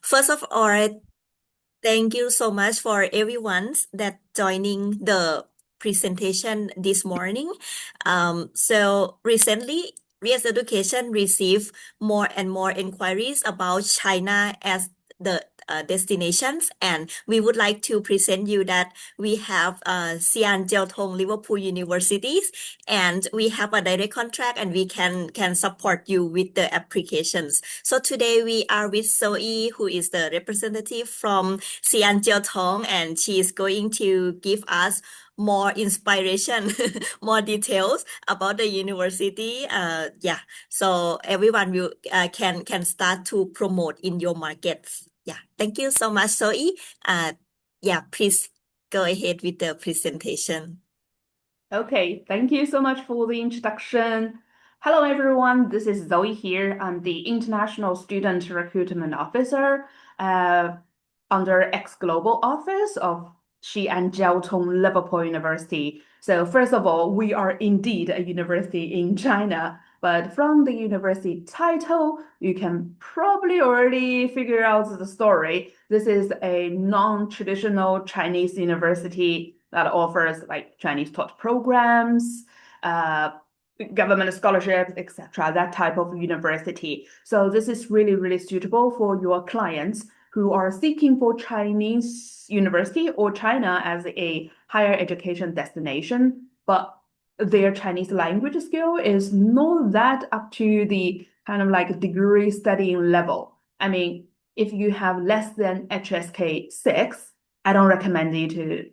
First of all, thank you so much for everyone that joining the presentation this morning. So recently, Yes Education received more and more inquiries about China as the destinations, and we would like to present you that we have Xi'an Jiaotong-Liverpool universities, and we have a direct contract, and we can support you with the applications. So today we are with Zoe, who is the representative from Xi'an Jiaotong, and she is going to give us more inspiration, more details about the university. So everyone will can start to promote in your markets. Yeah, thank you so much, Zoe. Please go ahead with the presentation. Okay, thank you so much for the introduction. Hello, everyone. This is Zoe here. I'm the International Student Recruitment Officer under ex-Global Office of Xi'an Jiaotong-Liverpool University. So first of all, we are indeed a university in China, but from the university title, you can probably already figure out the story. This is a non-traditional Chinese university that offers like Chinese taught programs, government scholarships, etc., that type of university. So this is really, really suitable for your clients who are seeking for Chinese university or China as a higher education destination, but their Chinese language skill is not that up to the kind of like degree studying level. I mean, if you have less than HSK 6, I don't recommend you to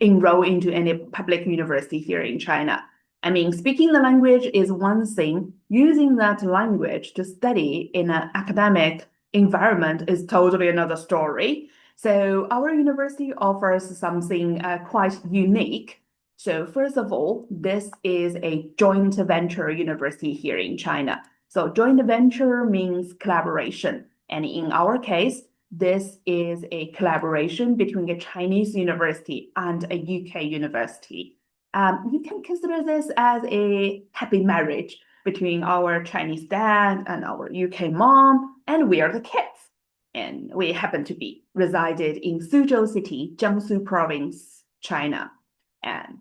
enroll into any public university here in China. I mean, speaking the language is one thing. Using that language to study in an academic environment is totally another story. So our university offers something quite unique. So first of all, this is a joint venture university here in China. So joint venture means collaboration. And in our case, this is a collaboration between a Chinese university and a UK university. You can consider this as a happy marriage between our Chinese dad and our UK mom, and we are the kids. And we happen to be resided in Suzhou City, Jiangsu Province, China. And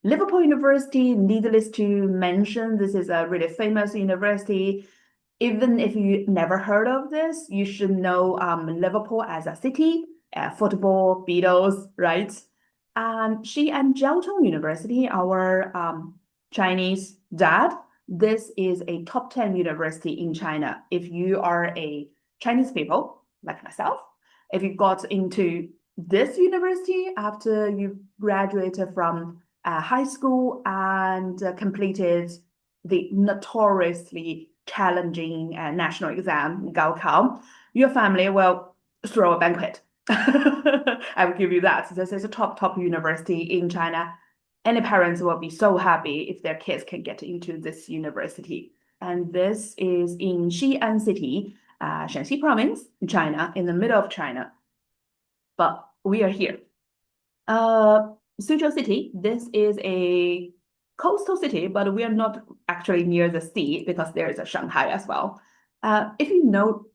Liverpool University, needless to mention, this is a really famous university. Even if you never heard of this, you should know Liverpool as a city, football, Beatles, right? And Xi'an Jiaotong University, our Chinese dad, this is a top 10 university in China. If you are a Chinese people like myself, if you got into this university after you graduated from high school and completed the notoriously challenging national exam, Gaokao, your family will throw a banquet. I will give you that. This is a top university in China. Any parents will be so happy if their kids can get into this university. And this is in Xi'an City, Shanxi Province, China, in the middle of China. But we are here. Suzhou City, this is a coastal city, but we are not actually near the sea because there is a Shanghai as well. If you know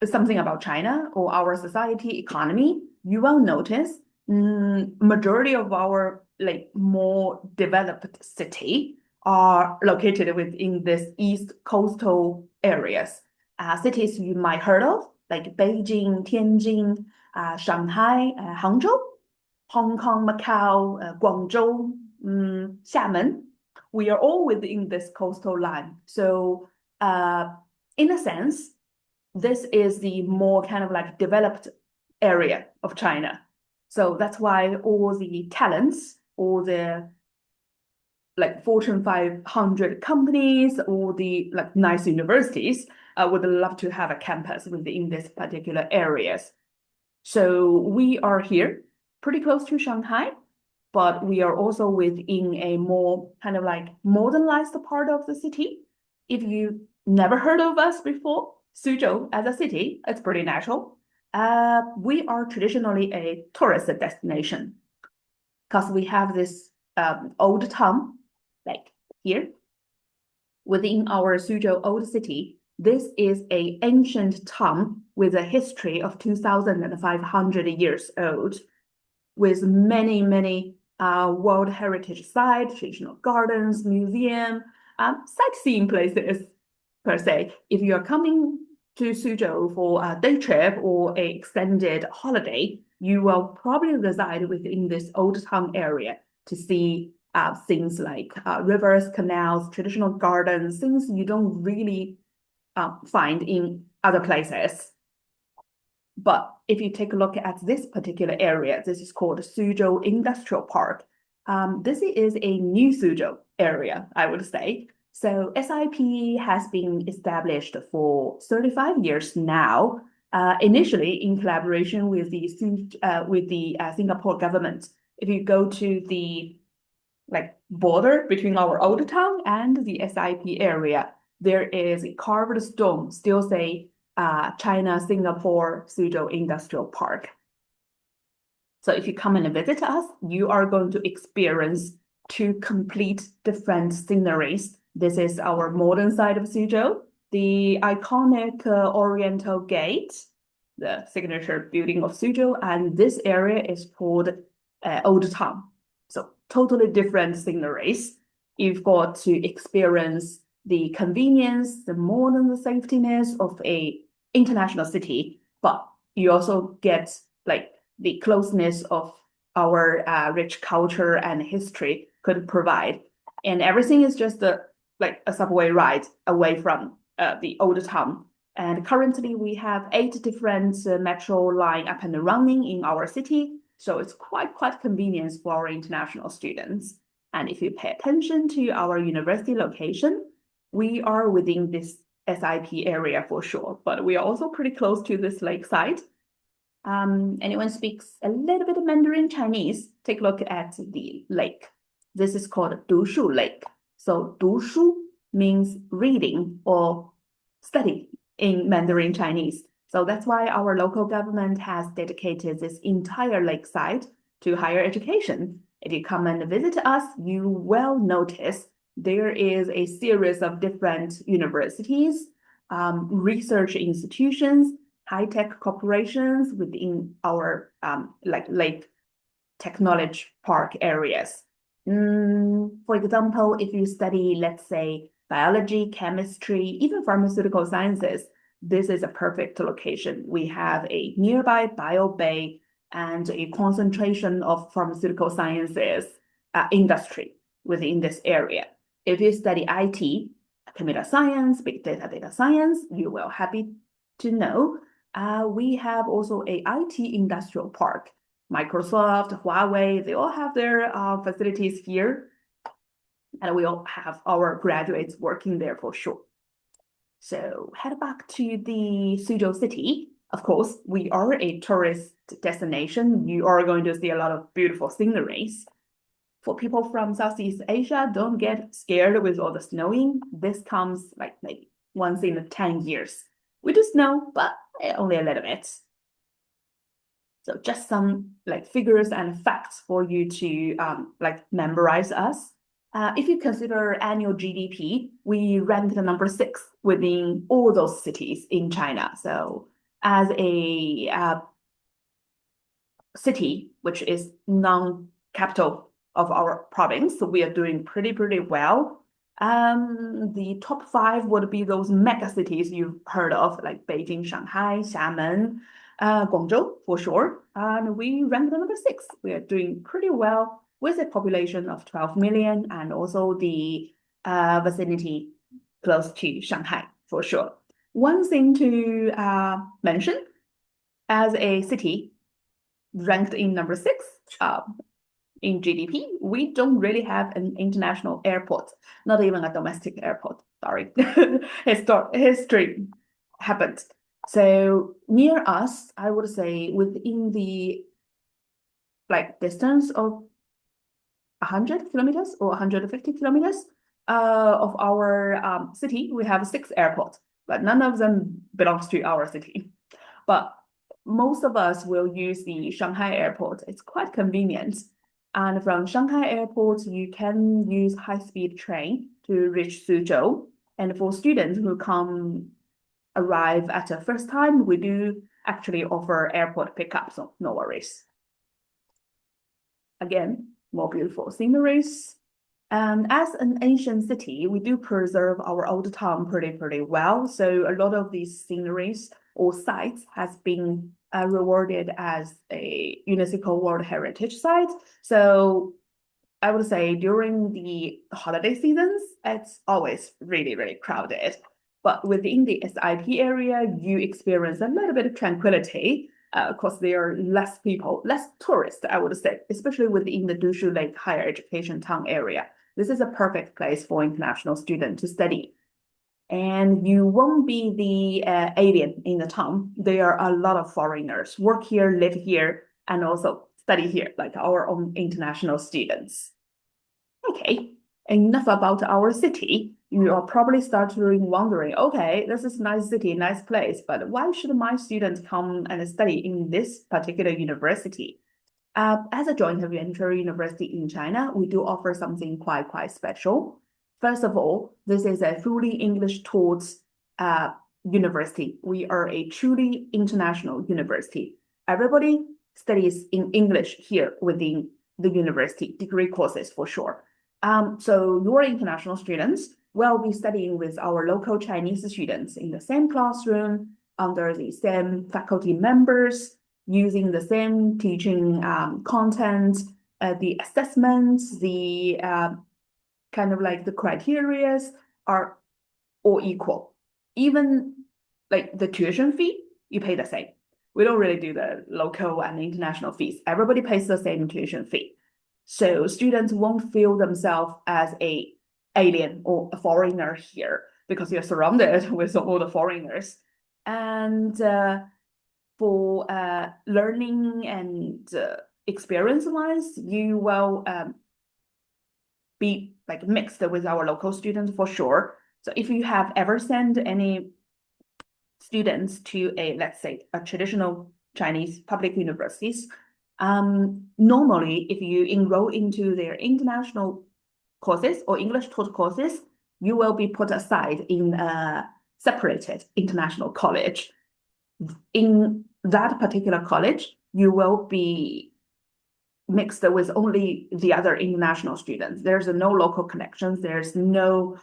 something about China or our society economy, you will notice majority of our like more developed city are located within this east coastal areas. Cities you might heard of like Beijing, Tianjin, Shanghai, Hangzhou, Hong Kong, Macau, Guangzhou, Xiamen. We are all within this coastal line. So in a sense, this is the more kind of like developed area of China. So that's why all the talents, all the like Fortune 500 companies, all the like nice universities would love to have a campus within this particular areas. So we are here pretty close to Shanghai, but we are also within a more kind of like modernized part of the city. If you never heard of us before, Suzhou as a city, it's pretty natural. We are traditionally a tourist destination because we have this old town, like here, within our Suzhou old city. This is an ancient town with a history of 2,500 years old, with many, many World Heritage sites, traditional gardens, museum, sightseeing places per se. If you're coming to Suzhou for a day trip or an extended holiday, you will probably reside within this old town area to see things like rivers, canals, traditional gardens, things you don't really find in other places. But if you take a look at this particular area, this is called Suzhou Industrial Park. This is a new Suzhou area, I would say. So SIP has been established for 35 years now, initially in collaboration with the Singapore government. If you go to the border between our old town and the SIP area, there is a carved stone still say China Singapore Suzhou Industrial Park. So if you come and visit us, you are going to experience two complete different sceneries. This is our modern side of Suzhou, the iconic Oriental Gate, the signature building of Suzhou, and this area is called Old Town. So totally different sceneries. You've got to experience the convenience, the modern safetiness of a international city, but you also get the closeness of our rich culture and history could provide. And everything is just a subway ride away from the old town. And currently we have 8 different metro line up and running in our city. So it's quite convenient for our international students. And if you pay attention to our university location, we are within this SIP area for sure, but we are also pretty close to this lakeside. Anyone speaks a little bit of Mandarin Chinese, take a look at the lake. This is called Dushu Lake. So Dushu means reading or study in Mandarin Chinese. So that's why our local government has dedicated this entire lakeside to higher education. If you come and visit us, you will notice there is a series of different universities, research institutions, high-tech corporations within our lake technology park areas. For example, if you study, let's say, biology, chemistry, even pharmaceutical sciences, this is a perfect location. We have a nearby bio bay and a concentration of pharmaceutical sciences industry within this area. If you study IT, computer science, big data science, you will happy to know we have also a IT industrial park. Microsoft, Huawei, they all have their facilities here. And we all have our graduates working there for sure. So head back to the Suzhou city. Of course, we are a tourist destination. You are going to see a lot of beautiful sceneries. For people from Southeast Asia, don't get scared with all the snowing. This comes maybe once in 10 years. We do snow, but only a little bit. So just some figures and facts for you to memorize us. If you consider annual GDP, we ranked number 6 within all those cities in China. So as a city, which is non-capital of our province, so we are doing pretty well. The top 5 would be those mega cities you've heard of, like Beijing, Shanghai, Xiamen, Guangzhou for sure. And we ranked number 6. We are doing pretty well with a population of 12 million and also the vicinity close to Shanghai for sure. One thing to mention, as a city ranked in number 6, in GDP, we don't really have an international airport, not even a domestic airport. Sorry, history happened. So near us, I would say within the distance of 100 kilometers or 150 kilometers of our city, we have 6 airports, but none of them belongs to our city. But most of us will use the Shanghai airport. It's quite convenient. And from Shanghai Airport, you can use high-speed train to reach Suzhou. And for students who come arrive at the first time, we do actually offer airport pickup, so no worries. Again, more beautiful sceneries. And as an ancient city, we do preserve our old town pretty well. So a lot of these sceneries or sites has been rewarded as a UNESCO World Heritage Site. So I would say during the holiday seasons, it's always really crowded. But within the SIP area, you experience a little bit of tranquility. Of course, there are less people, less tourists, I would say, especially within the Dushu Lake higher education town area. This is a perfect place for international students to study. And you won't be the alien in the town. There are a lot of foreigners work here, live here, and also study here, like our own international students. Okay, enough about our city. You are probably starting wondering, okay, this is a nice city, nice place, but why should my students come and study in this particular university? As a joint venture university in China, we do offer something quite special. First of all, this is a fully English taught university. We are a truly international university. Everybody studies in English here within the university, degree courses for sure. So your international students will be studying with our local Chinese students in the same classroom, under the same faculty members, using the same teaching content, the assessments, the kind of like the criterias are all equal. Even like the tuition fee, you pay the same. We don't really do the local and international fees. Everybody pays the same tuition fee. So students won't feel themselves as a alien or a foreigner here because you're surrounded with all the foreigners. And for learning and experience-wise, you will be like mixed with our local students for sure. So if you have ever sent any students to a, let's say, a traditional Chinese public universities, normally if you enroll into their international courses or English taught courses, you will be put aside in a separated international college. In that particular college, you will be mixed with only the other international students. There's no local connections. There's no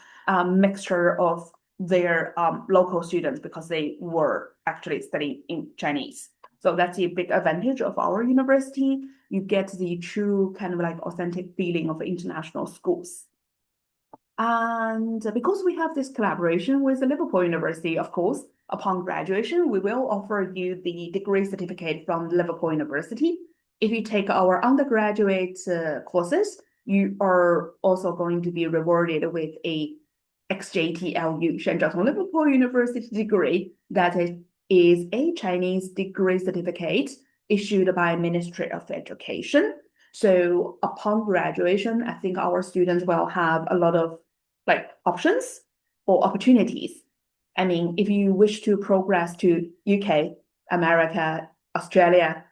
mixture of their local students because they were actually studying in Chinese. So that's a big advantage of our university. You get the true kind of like authentic feeling of international schools. And because we have this collaboration with the Liverpool University, of course, upon graduation, we will offer you the degree certificate from Liverpool University. If you take our undergraduate courses, you are also going to be rewarded with a XJTLU, Xi'an Jiaotong-Liverpool University degree that is a Chinese degree certificate issued by Ministry of Education. So upon graduation, I think our students will have a lot of like options or opportunities. I mean, if you wish to progress to UK, America, Australia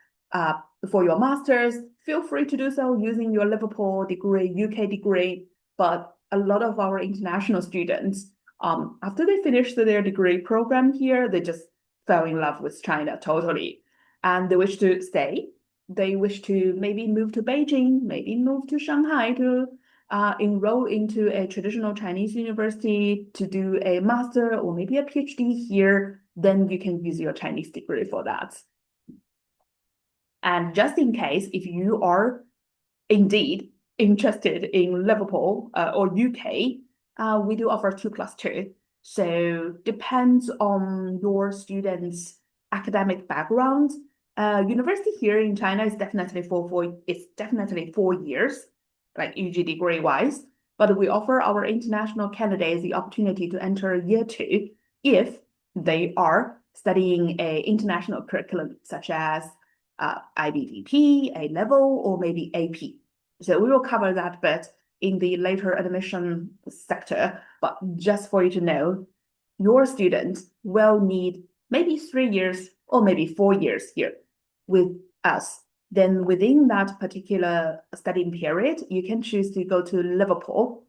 for your master's, feel free to do so using your Liverpool degree, UK degree. But a lot of our international students, after they finish their degree program here, they just fell in love with China totally. And they wish to stay. They wish to maybe move to Beijing, maybe move to Shanghai to enroll into a traditional Chinese university to do a master or maybe a PhD here, then you can use your Chinese degree for that. And just in case, if you are indeed interested in Liverpool or UK, we do offer 2+2. So depends on your student's academic background. University here in China is definitely it's definitely 4 years, like UG degree wise. But we offer our international candidates the opportunity to enter year 2 if they are studying a international curriculum such as IBDP, A-level, or maybe AP. So we will cover that bit in the later admission sector. But just for you to know, your students will need maybe 3 years or maybe 4 years here with us. Then within that particular studying period, you can choose to go to Liverpool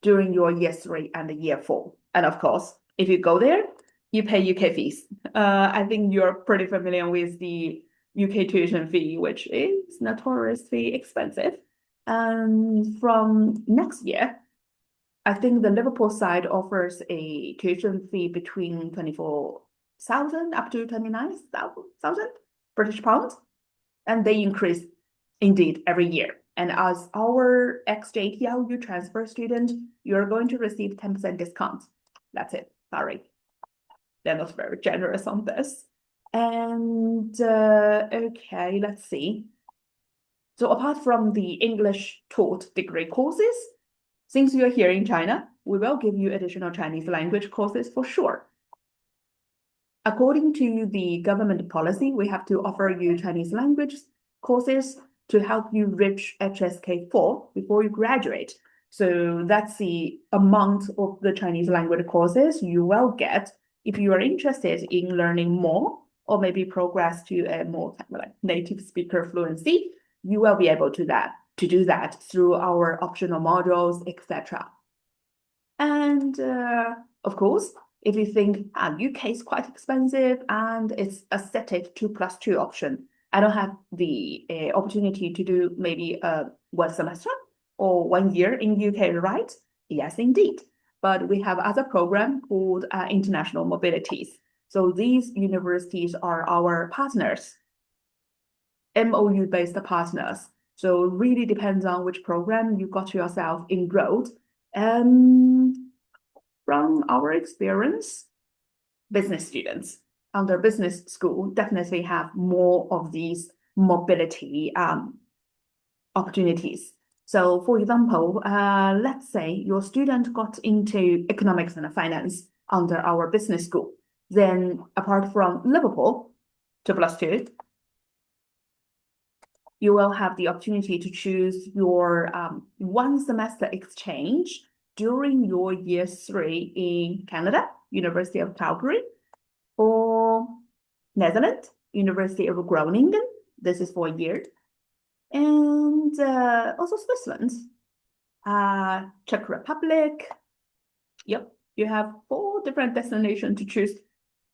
during your year 3 and year 4. And of course, if you go there, you pay UK fees. I think you're pretty familiar with the UK tuition fee, which is notoriously expensive. And from next year, I think the Liverpool side offers a tuition fee between 24,000 up to 29,000 British pounds. And they increase indeed every year. And as our ex-JTLU transfer student, you're going to receive 10% discount. That's it. Sorry. They're not very generous on this. And okay, let's see. So apart from the English taught degree courses, since you're here in China, we will give you additional Chinese language courses for sure. According to the government policy, we have to offer you Chinese language courses to help you reach HSK4 before you graduate. So that's the amount of the Chinese language courses you will get if you are interested in learning more or maybe progress to a more kind of like native speaker fluency. You will be able to do that through our optional modules, etc. And of course, if you think UK is quite expensive and it's a static 2+2 option, I don't have the opportunity to do maybe 1 semester or 1 year in UK, right? Yes, indeed. But we have other program called international mobilities. So these universities are our partners, MOU-based partners. So it really depends on which program you got yourself enrolled. From our experience, business students under business school definitely have more of these mobility opportunities. So for example, let's say your student got into economics and finance under our business school. Then apart from Liverpool, 2+2, you will have the opportunity to choose your 1 semester exchange during your year 3 in Canada, University of Calgary, or Netherlands, University of Groningen. This is for a year. And also Switzerland, Czech Republic. Yep, you have 4 different destinations to choose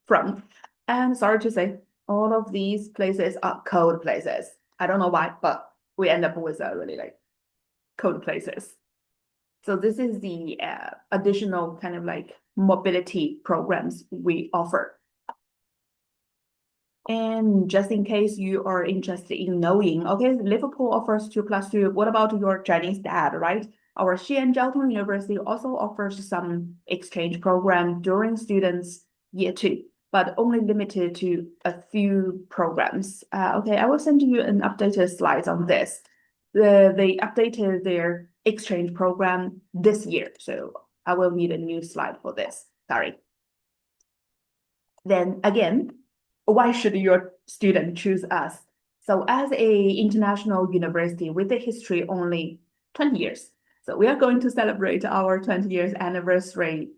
from. And sorry to say, all of these places are cold places. I don't know why, but we end up with really like cold places. So this is the additional kind of like mobility programs we offer. And just in case you are interested in knowing, okay, Liverpool offers 2+2. What about your Chinese dad, right? Our Xi'an Jiaotong-Liverpool also offers some exchange program during students' year 2, but only limited to a few programs. Okay, I will send you an updated slide on this. They updated their exchange program this year, so I will need a new slide for this. Sorry. Then again, why should your student choose us? So as a international university with a history only 20 years, so we are going to celebrate our 20 years anniversary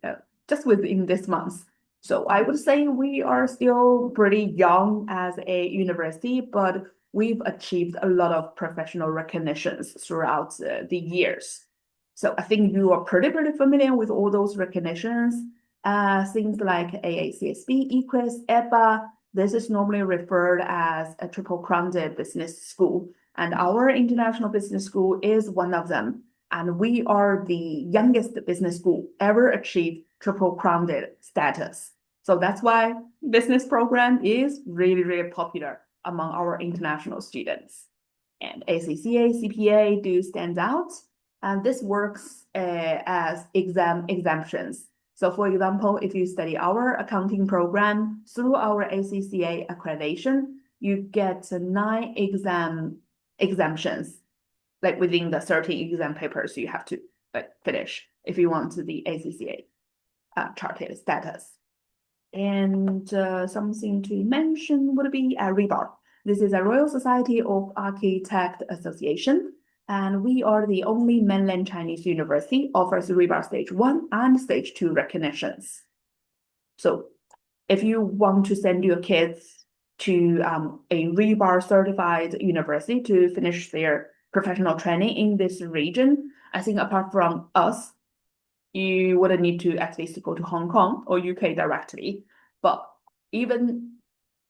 just within this month. So I would say we are still pretty young as a university, but we've achieved a lot of professional recognitions throughout the years. So I think you are pretty familiar with all those recognitions. Things like AACSB, EQUIS, EBA. This is normally referred as a triple-crowned business school, and our international business school is one of them. And we are the youngest business school ever achieve triple-crowned status. So that's why business program is really popular among our international students. And ACCA, CPA do stand out, and this works as exemptions. So for example, if you study our accounting program through our ACCA accreditation, you get 9 exemptions, like within the 30 exam papers you have to finish if you want the ACCA chartered status. And something to mention would be RIBAR. This is a Royal Society of Architect Association, and we are the only mainland Chinese university offers RIBAR Stage 1 and Stage 2 recognitions. So if you want to send your kids to a RIBAR certified university to finish their professional training in this region, I think apart from us, you wouldn't need to at least go to Hong Kong or UK directly. But even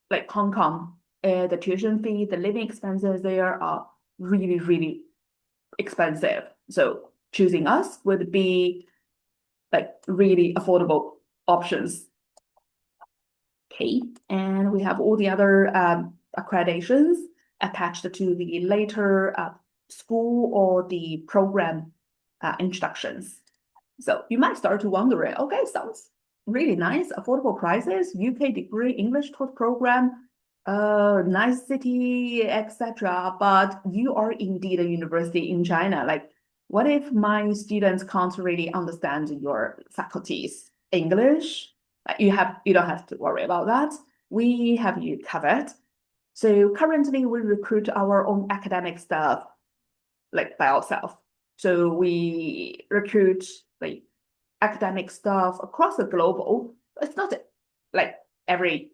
like Hong Kong, the tuition fee, the living expenses there are really, really expensive. So choosing us would be like really affordable options. Okay, and we have all the other accreditations attached to the later school or the program introductions. So you might start to wonder, okay, sounds really nice, affordable prices, UK degree English taught program, nice city, etc. But you are indeed a university in China. Like, what if my students can't really understand your faculty's English? You don't have to worry about that. We have you covered. So currently we recruit our own academic staff like by ourselves. So we recruit like academic staff across the global. It's not like every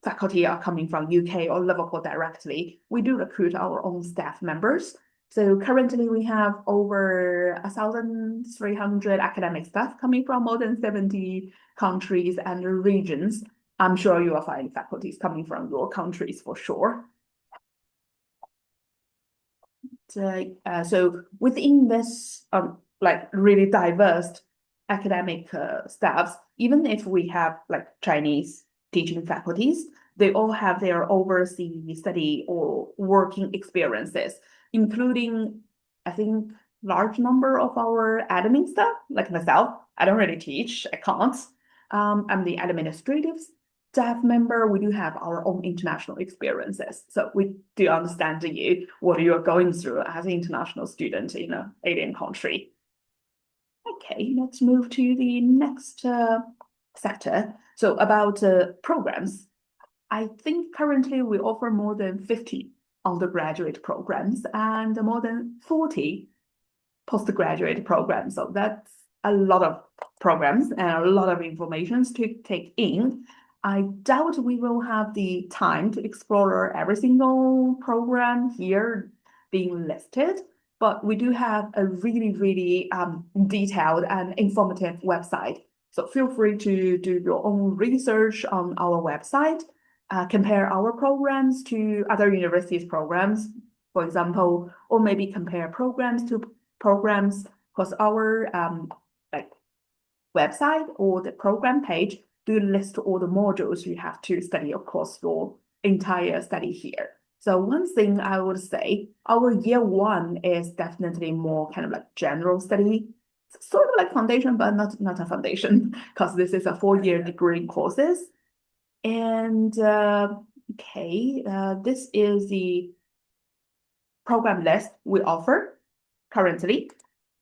faculty are coming from UK or Liverpool directly. We do recruit our own staff members. So currently we have over 1,300 academic staff coming from more than 70 countries and regions. I'm sure you will find faculties coming from your countries for sure. So within this like really diverse academic staffs, even if we have like Chinese teaching faculties, they all have their overseas study or working experiences, including, I think, large number of our admin staff, like myself. I don't really teach, I can't. I'm the administrative staff member. We do have our own international experiences. So we do understand you, what you're going through as an international student in an alien country. Okay, let's move to the next sector. So about programs. I think currently we offer more than 50 undergraduate programs and more than 40 postgraduate programs. So that's a lot of programs and a lot of information to take in. I doubt we will have the time to explore every single program here being listed, but we do have a really, really detailed and informative website. So feel free to do your own research on our website, compare our programs to other universities' programs, for example, or maybe compare programs to programs, because our like website or the program page do list all the modules you have to study across your entire study here. So one thing I would say, our year one is definitely more kind of like general study, sort of like foundation, but not a foundation, because this is a 4-year degree courses. And okay, this is the program list we offer currently,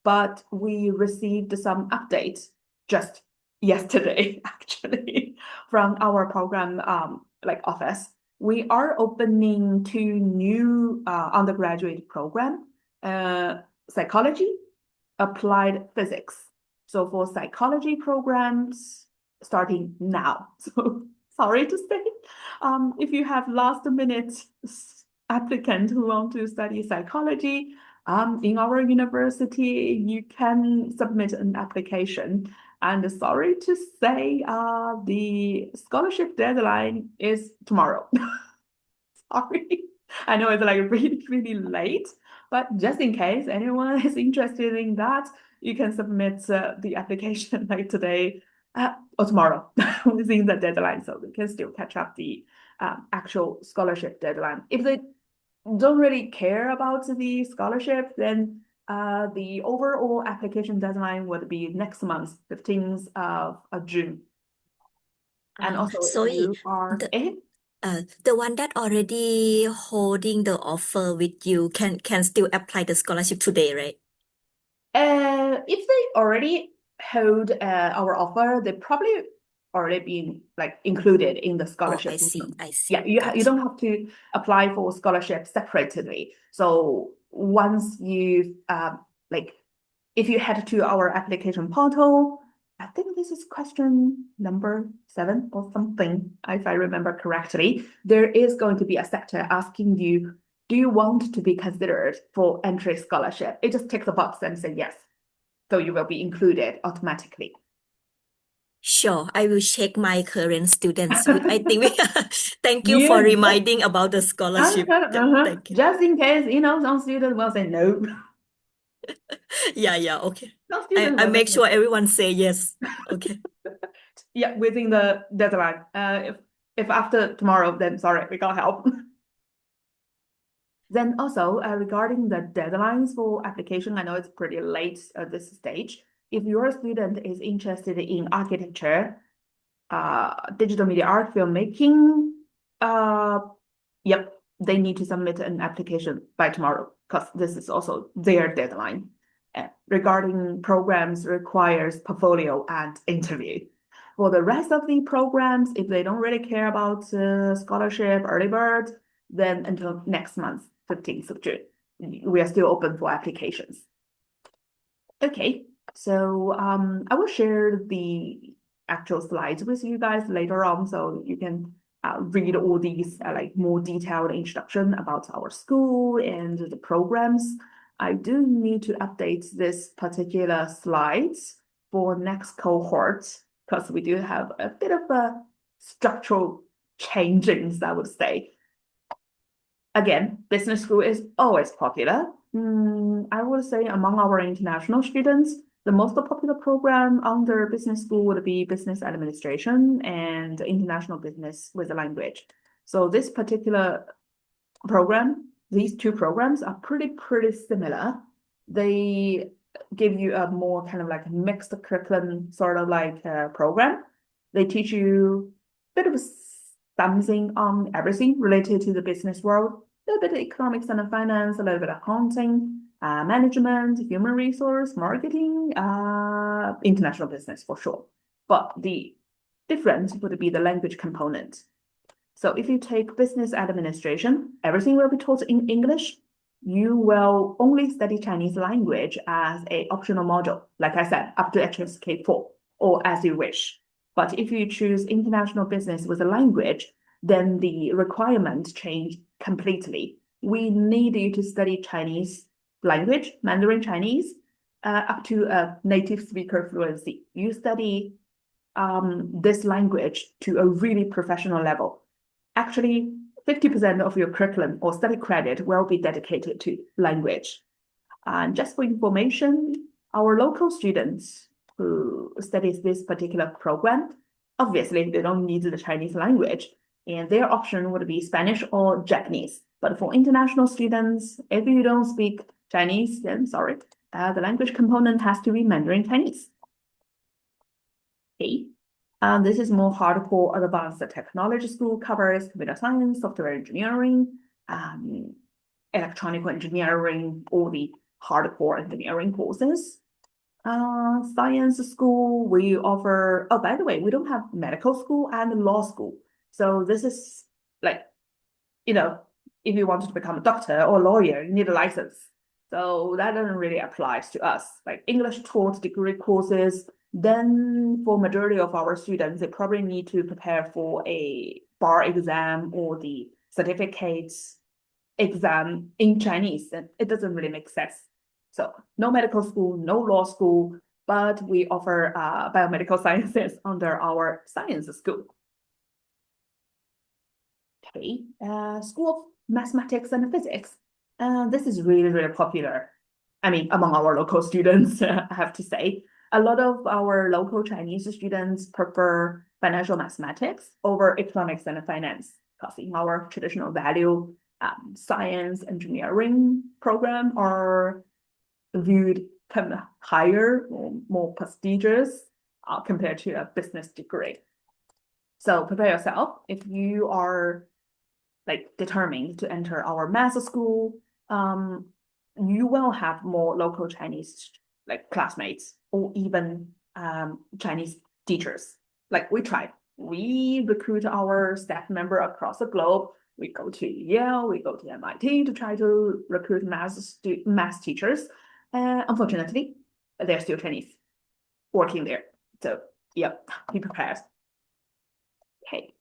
but we received some updates just yesterday, actually, from our program like office. We are opening 2 new undergraduate program, psychology, applied physics. So for psychology programs, starting now. So sorry to say, if you have last minute applicant who want to study psychology, in our university, you can submit an application. And sorry to say, the scholarship deadline is tomorrow. Sorry. I know it's like really, really late, but just in case anyone is interested in that, you can submit the application like today or tomorrow within the deadline, so we can still catch up the actual scholarship deadline. If they don't really care about the scholarship, then the overall application deadline would be next month, 15th of June. And also, if Sorry, you are the one that already holding the offer with you can still apply the scholarship today, right? if they already hold our offer, they probably already been like included in the Oh, scholarship I see, system. I see. Yeah, you Gotcha. don't have to apply for scholarship separately. So once you like, if you head to our application portal, I think this is question number 7 or something, if I remember correctly, there is going to be a sector asking you, do you want to be considered for entry scholarship? It just ticks a box and say yes. So you will be included automatically. Sure, I will check my current students. I think thank you for Yeah, reminding about the scholarship. Thank you. just in case, some students will say no. Yeah, okay. Some I, students I will make sure definitely everyone say yes. Okay. yeah, within the deadline. If after tomorrow, then sorry, we can't help. Then also regarding the deadlines for application, I know it's pretty late at this stage. If your student is interested in architecture, digital media art, filmmaking, uh, yep, they need to submit an application by tomorrow because this is also their deadline. Regarding programs requires portfolio and interview. For the rest of the programs, if they don't really care about scholarship, early bird, then until next month, 15th of June, we are still open for applications. Okay, so I will share the actual slides with you guys later on, so you can read all these like more detailed introduction about our school and the programs. I do need to update this particular slides for next cohort because we do have a bit of a structural changings, I would say. Again, business school is always popular. I would say among our international students, the most popular program under business school would be business administration and international business with a language. So this particular program, these two programs are pretty similar. They give you a more kind of like mixed curriculum sort of like program. They teach you a bit of something on everything related to the business world, a little bit of economics and finance, a little bit of accounting, management, human resource, marketing, international business for sure. But the difference would be the language component. So if you take business administration, everything will be taught in English. You will only study Chinese language as an optional module, like I said, up to HSK4, or as you wish. But if you choose international business with a language, then the requirements change completely. We need you to study Chinese language, Mandarin Chinese, up to a native speaker fluency. You study this language to a really professional level. Actually, 50% of your curriculum or study credit will be dedicated to language. And just for information, our local students who studies this particular program, obviously they don't need the Chinese language, and their option would be Spanish or Japanese. But for international students, if you don't speak Chinese, then sorry, the language component has to be Mandarin Chinese. Okay. This is more hardcore advanced technology school, covers computer science, software engineering, electronic engineering, all the hardcore engineering courses. Science school, we offer, oh, by the way, we don't have medical school and law school. So this is like, if you wanted to become a doctor or lawyer, you need a license. So that doesn't really apply to us. Like English taught degree courses, then for majority of our students, they probably need to prepare for a bar exam or the certificates exam in Chinese, and it doesn't really make sense. So no medical school, no law school, but we offer biomedical sciences under our science school. Okay, School of Mathematics and Physics. This is really popular. I mean, among our local students, I have to say. A lot of our local Chinese students prefer financial mathematics over economics and finance, because in our traditional value, science, engineering program are viewed kind of higher or more prestigious compared to a business degree. So prepare yourself if you are like determined to enter our math school. You will have more local Chinese like classmates or even Chinese teachers. Like we recruit our staff member across the globe. We go to Yale, we go to MIT to try to recruit math teachers. Unfortunately, they're still Chinese working there. So yep, be prepared. Okay,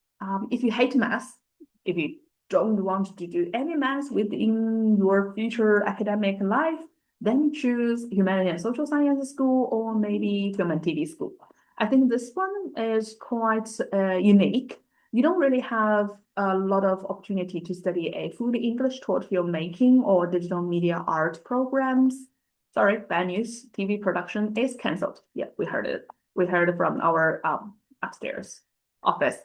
if you hate math, if you don't want to do any math within your future academic life, then choose Humanity and Social Science School or maybe Film and TV School. I think this one is quite unique. You don't really have a lot of opportunity to study a fully English taught filmmaking or digital media art programs. Sorry, bad news. TV production is cancelled. Yeah, we heard it. We heard it from our upstairs office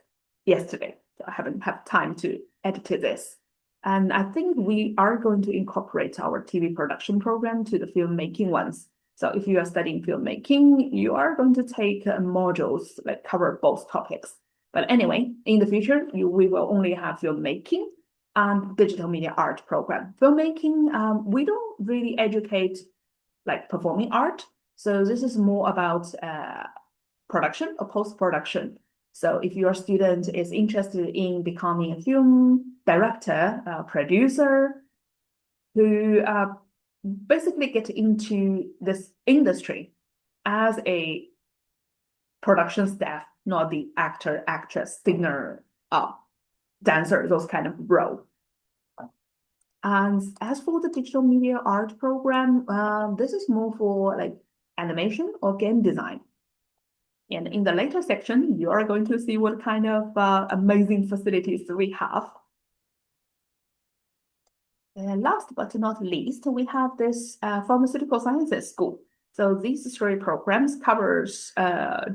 yesterday. So I haven't had time to edit this. And I think we are going to incorporate our TV production program to the filmmaking ones. So if you are studying filmmaking, you are going to take modules that cover both topics. But anyway, in the future, we will only have filmmaking and digital media art program. Filmmaking, we don't really educate like performing art. So this is more about production or post-production. So if your student is interested in becoming a film director, producer, who basically get into this industry as a production staff, not the actor, actress, singer, dancer, those kind of role. And as for the digital media art program, this is more for like animation or game design. And in the later section, you are going to see what kind of amazing facilities we have. And last but not least, we have this pharmaceutical sciences school. So these three programs covers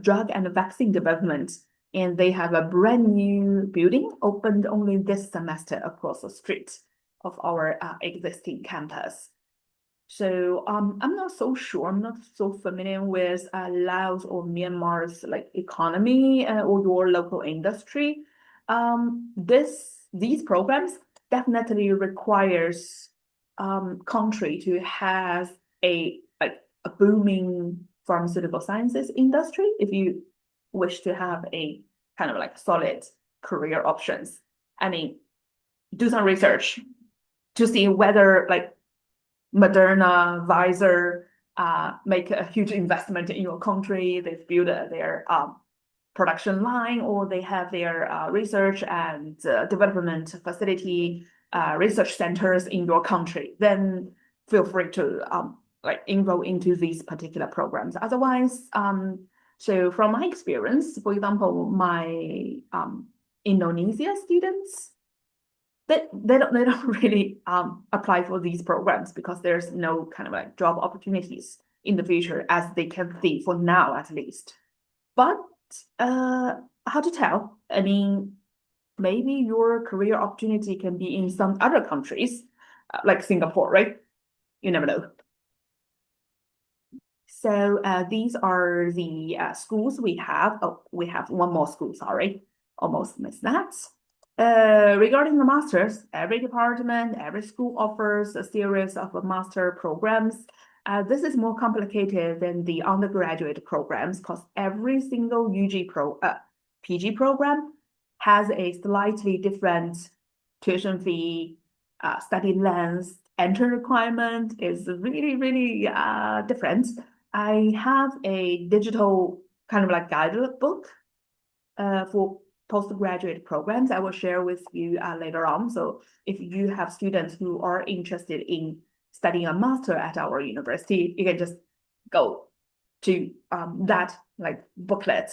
drug and vaccine development, and they have a brand new building opened only this semester across the street of our existing campus. So I'm not so sure, I'm not so familiar with Laos or Myanmar's like economy or your local industry. These programs definitely requires country to have a booming pharmaceutical sciences industry if you wish to have a kind of like solid career options. I mean, do some research to see whether like Moderna, Pfizer make a huge investment in your country. They've built their production line, or they have their research and development facility, research centers in your country. Then feel free to like enroll into these particular programs. Otherwise, so from my experience, for example, my Indonesia students, they don't really apply for these programs because there's no kind of like job opportunities in the future as they can see for now at least. But how to tell? I mean, maybe your career opportunity can be in some other countries, like Singapore, right? You never know. So these are the schools we have. Oh, we have one more school, sorry. Almost missed that. Regarding the masters, every department, every school offers a series of master programs. This is more complicated than the undergraduate programs because every single PG program has a slightly different tuition fee, study length, entry requirement is really, really different. I have a digital kind of like guidebook for postgraduate programs I will share with you later on. So if you have students who are interested in studying a master at our university, you can just go to that like booklet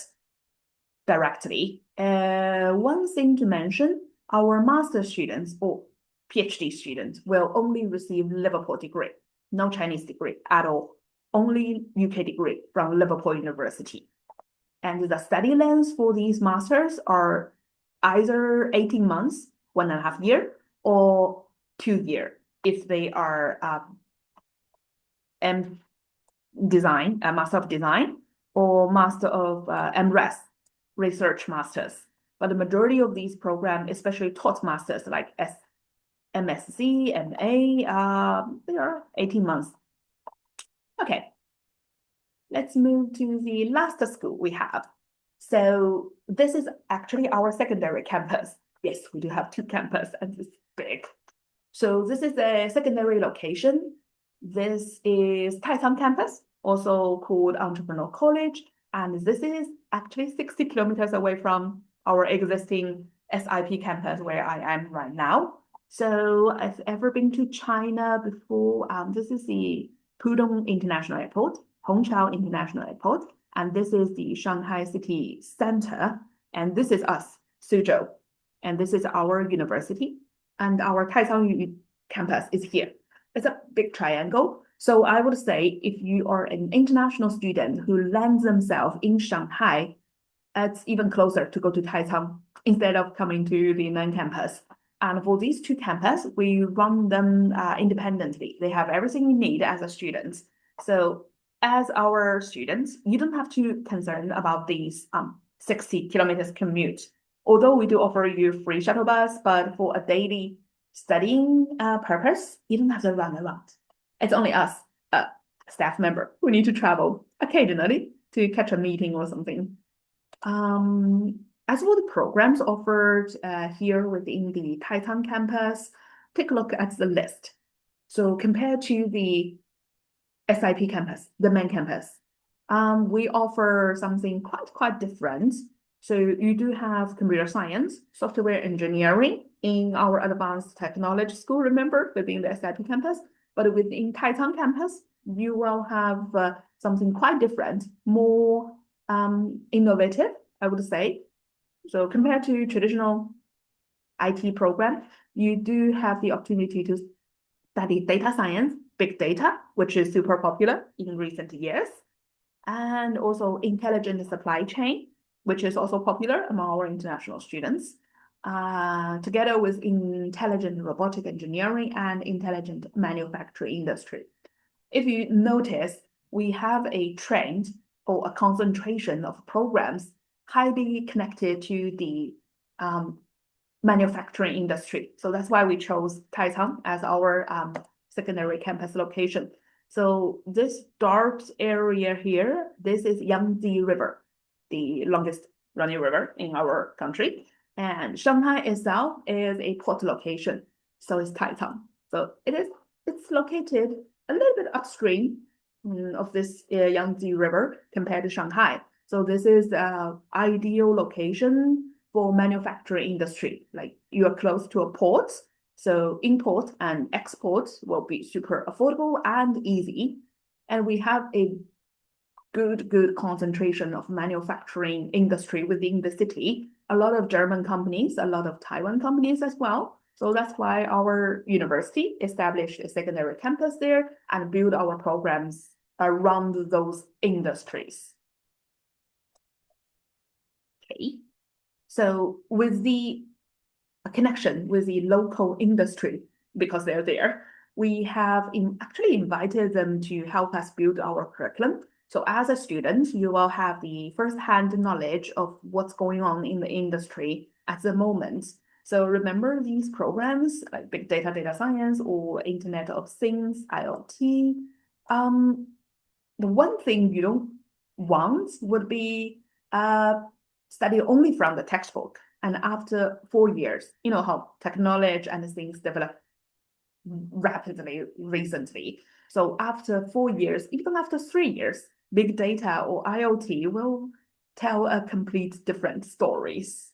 directly. One thing to mention, our master students or PhD students will only receive Liverpool degree, no Chinese degree at all, only UK degree from Liverpool University. And the study lengths for these masters are either 18 months, 1.5 year, or 2 year if they are M design, Master of Design, or Master of MRes, Research Masters. But the majority of these programs, especially taught masters like MSc, MA, they are 18 months. Okay. Let's move to the last school we have. So this is actually our secondary campus. Yes, we do have 2 campuses and it's big. So this is a secondary location. This is Taicang campus, also called Entrepreneur College. And this is actually 60 kilometers away from our existing SIP campus where I am right now. So I've ever been to China before. This is the Pudong International Airport, Hongqiao International Airport. And this is the Shanghai City Center. And this is us, Suzhou. And this is our university. And our Taicang campus is here. It's a big triangle. So I would say if you are an international student who lands themselves in Shanghai, it's even closer to go to Taicang instead of coming to the main campus. And for these two campuses, we run them independently. They have everything you need as a student. So as our students, you don't have to concern about these 60 kilometers commute. Although we do offer you free shuttle bus, but for a daily studying purpose, you don't have to run around. It's only us, staff member, who need to travel occasionally to catch a meeting or something. As for the programs offered here within the Taicang campus, take a look at the list. So compared to the SIP campus, the main campus, we offer something quite different. So you do have computer science, software engineering in our advanced technology school, remember, within the SIP campus. But within Taicang campus, you will have something quite different, more innovative, I would say. So compared to traditional IT program, you do have the opportunity to study data science, big data, which is super popular in recent years, and also intelligent supply chain, which is also popular among our international students, together with intelligent robotic engineering and intelligent manufacturing industry. If you notice, we have a trend or a concentration of programs highly connected to the manufacturing industry. So that's why we chose Taicang as our secondary campus location. So this dark area here, this is Yangtze River, the longest running river in our country. And Shanghai itself is a port location. So is Taicang. So it's located a little bit upstream of this Yangtze River compared to Shanghai. So this is the ideal location for manufacturing industry. Like you are close to a port, so import and export will be super affordable and easy. And we have a good concentration of manufacturing industry within the city. A lot of German companies, a lot of Taiwan companies as well. So that's why our university established a secondary campus there and build our programs around those industries. Okay, so with the connection with the local industry, because they're there, we have actually invited them to help us build our curriculum. So as a student, you will have the first-hand knowledge of what's going on in the industry at the moment. So remember these programs like big data, data science, or Internet of Things, IoT. The one thing you don't want would be study only from the textbook. And after 4 years, you know how technology and things develop rapidly recently. So after 4 years, even after 3 years, big data or IoT will tell a complete different stories.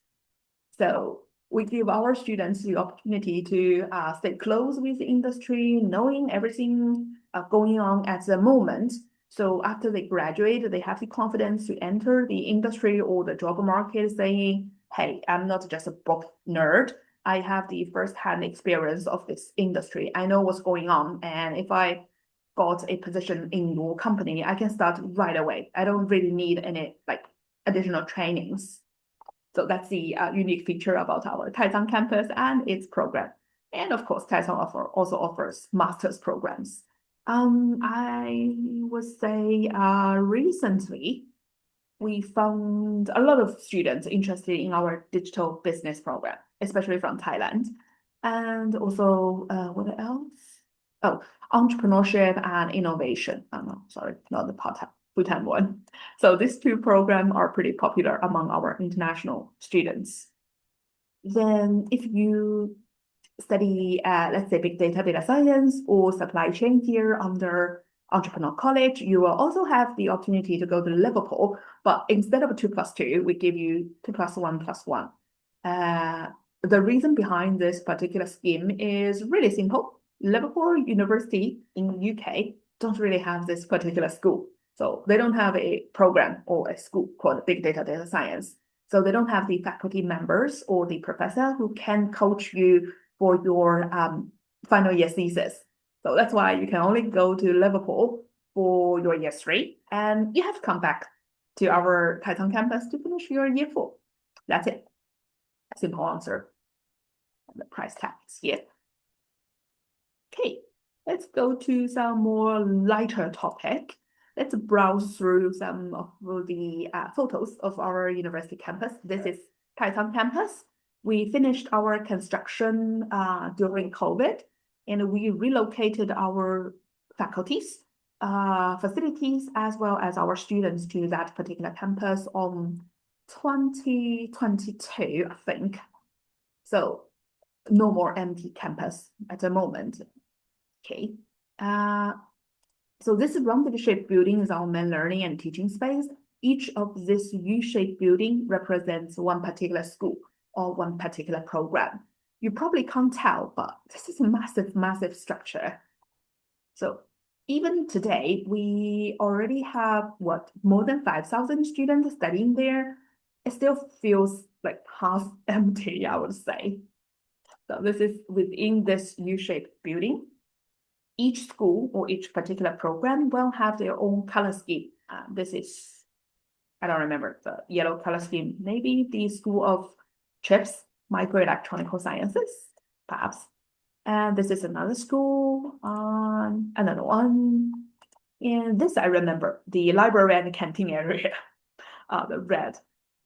So we give our students the opportunity to stay close with the industry, knowing everything going on at the moment. So after they graduate, they have the confidence to enter the industry or the job market saying, hey, I'm not just a book nerd. I have the first-hand experience of this industry. I know what's going on. And if I got a position in your company, I can start right away. I don't really need any additional trainings. So that's the unique feature about our Taicang campus and its program. And of course, Taicang also offers master's programs. I would say recently, we found a lot of students interested in our digital business program, especially from Thailand. And also, what else? Oh, entrepreneurship and innovation. Oh, no, sorry, not the full-time one. So these two programs are pretty popular among our international students. Then if you study, let's say, big data, data science, or supply chain here under Entrepreneur College, you will also have the opportunity to go to Liverpool, but instead of 2+2, we give you 2+1+1. The reason behind this particular scheme is really simple. Liverpool University in UK don't really have this particular school. So they don't have a program or a school called Big Data Science. So they don't have the faculty members or the professor who can coach you for your final year thesis. So that's why you can only go to Liverpool for your year 3, and you have to come back to our Taitung campus to finish your year 4. That's it. Simple answer. And the price tag is here. Okay, let's go to some more lighter topic. Let's browse through some of the photos of our university campus. This is Taitung campus. We finished our construction during COVID, and we relocated our faculties, facilities, as well as our students to that particular campus on 2022, I think. So no more empty campus at the moment. Okay. So this rounded shaped building is our main learning and teaching space. Each of this U-shaped building represents one particular school or one particular program. You probably can't tell, but this is a massive, massive structure. So even today, we already have more than 5,000 students studying there. It still feels like half empty, I would say. So this is within this U-shaped building. Each school or each particular program will have their own color scheme. This is, I don't remember the yellow color scheme, maybe the School of Chips, Microelectronical Sciences, perhaps. And this is another school, another one. And this I remember, the library and canteen area, the red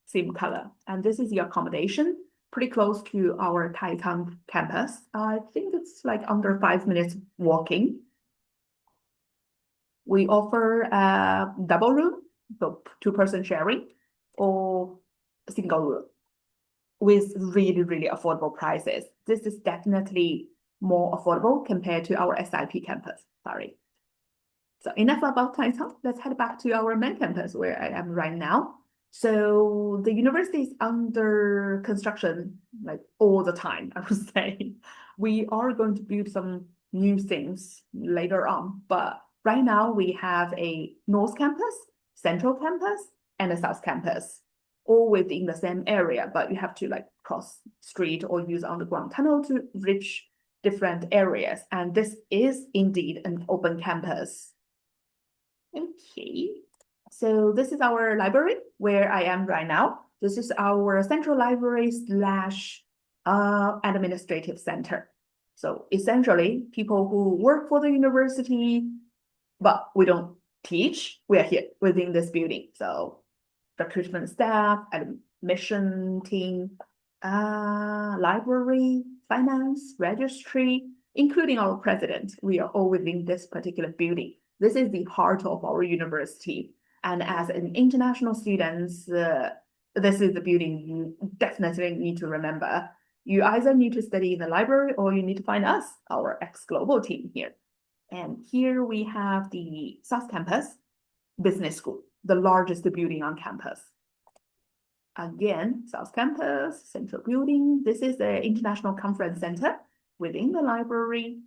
same color. And this is the accommodation, pretty close to our Taitung campus. I think it's like under 5 minutes walking. We offer a double room, so 2-person sharing, or a single room with really, really affordable prices. This is definitely more affordable compared to our SIP campus. Sorry. So enough about Taitung. Let's head back to our main campus where I am right now. So the university is under construction like all the time, I would say. We are going to build some new things later on, but right now we have a North Campus, Central Campus, and a South Campus, all within the same area, but you have to like cross street or use underground tunnel to reach different areas. And this is indeed an open campus. Okay. So this is our library where I am right now. This is our central library slash administrative center. So essentially, people who work for the university, but we don't teach, we are here within this building. So recruitment staff, admission team, library, finance, registry, including our president, we are all within this particular building. This is the heart of our university. And as an international student, this is the building you definitely need to remember. You either need to study in the library or you need to find us, our ex-global team here. And here we have the South Campus Business School, the largest building on campus. Again, South Campus, central building. This is the International Conference Center within the library.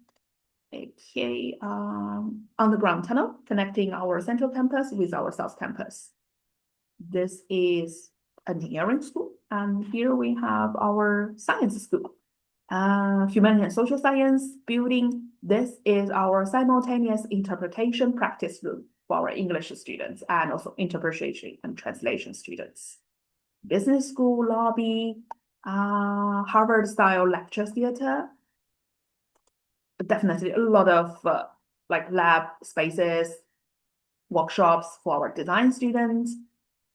Okay, underground tunnel connecting our central campus with our South Campus. This is engineering school, and here we have our science school. Humanity and social science building. This is our simultaneous interpretation practice room for our English students and also interpretation and translation students. Business school lobby, Harvard style lecture theater. Definitely a lot of like lab spaces, workshops for our design students,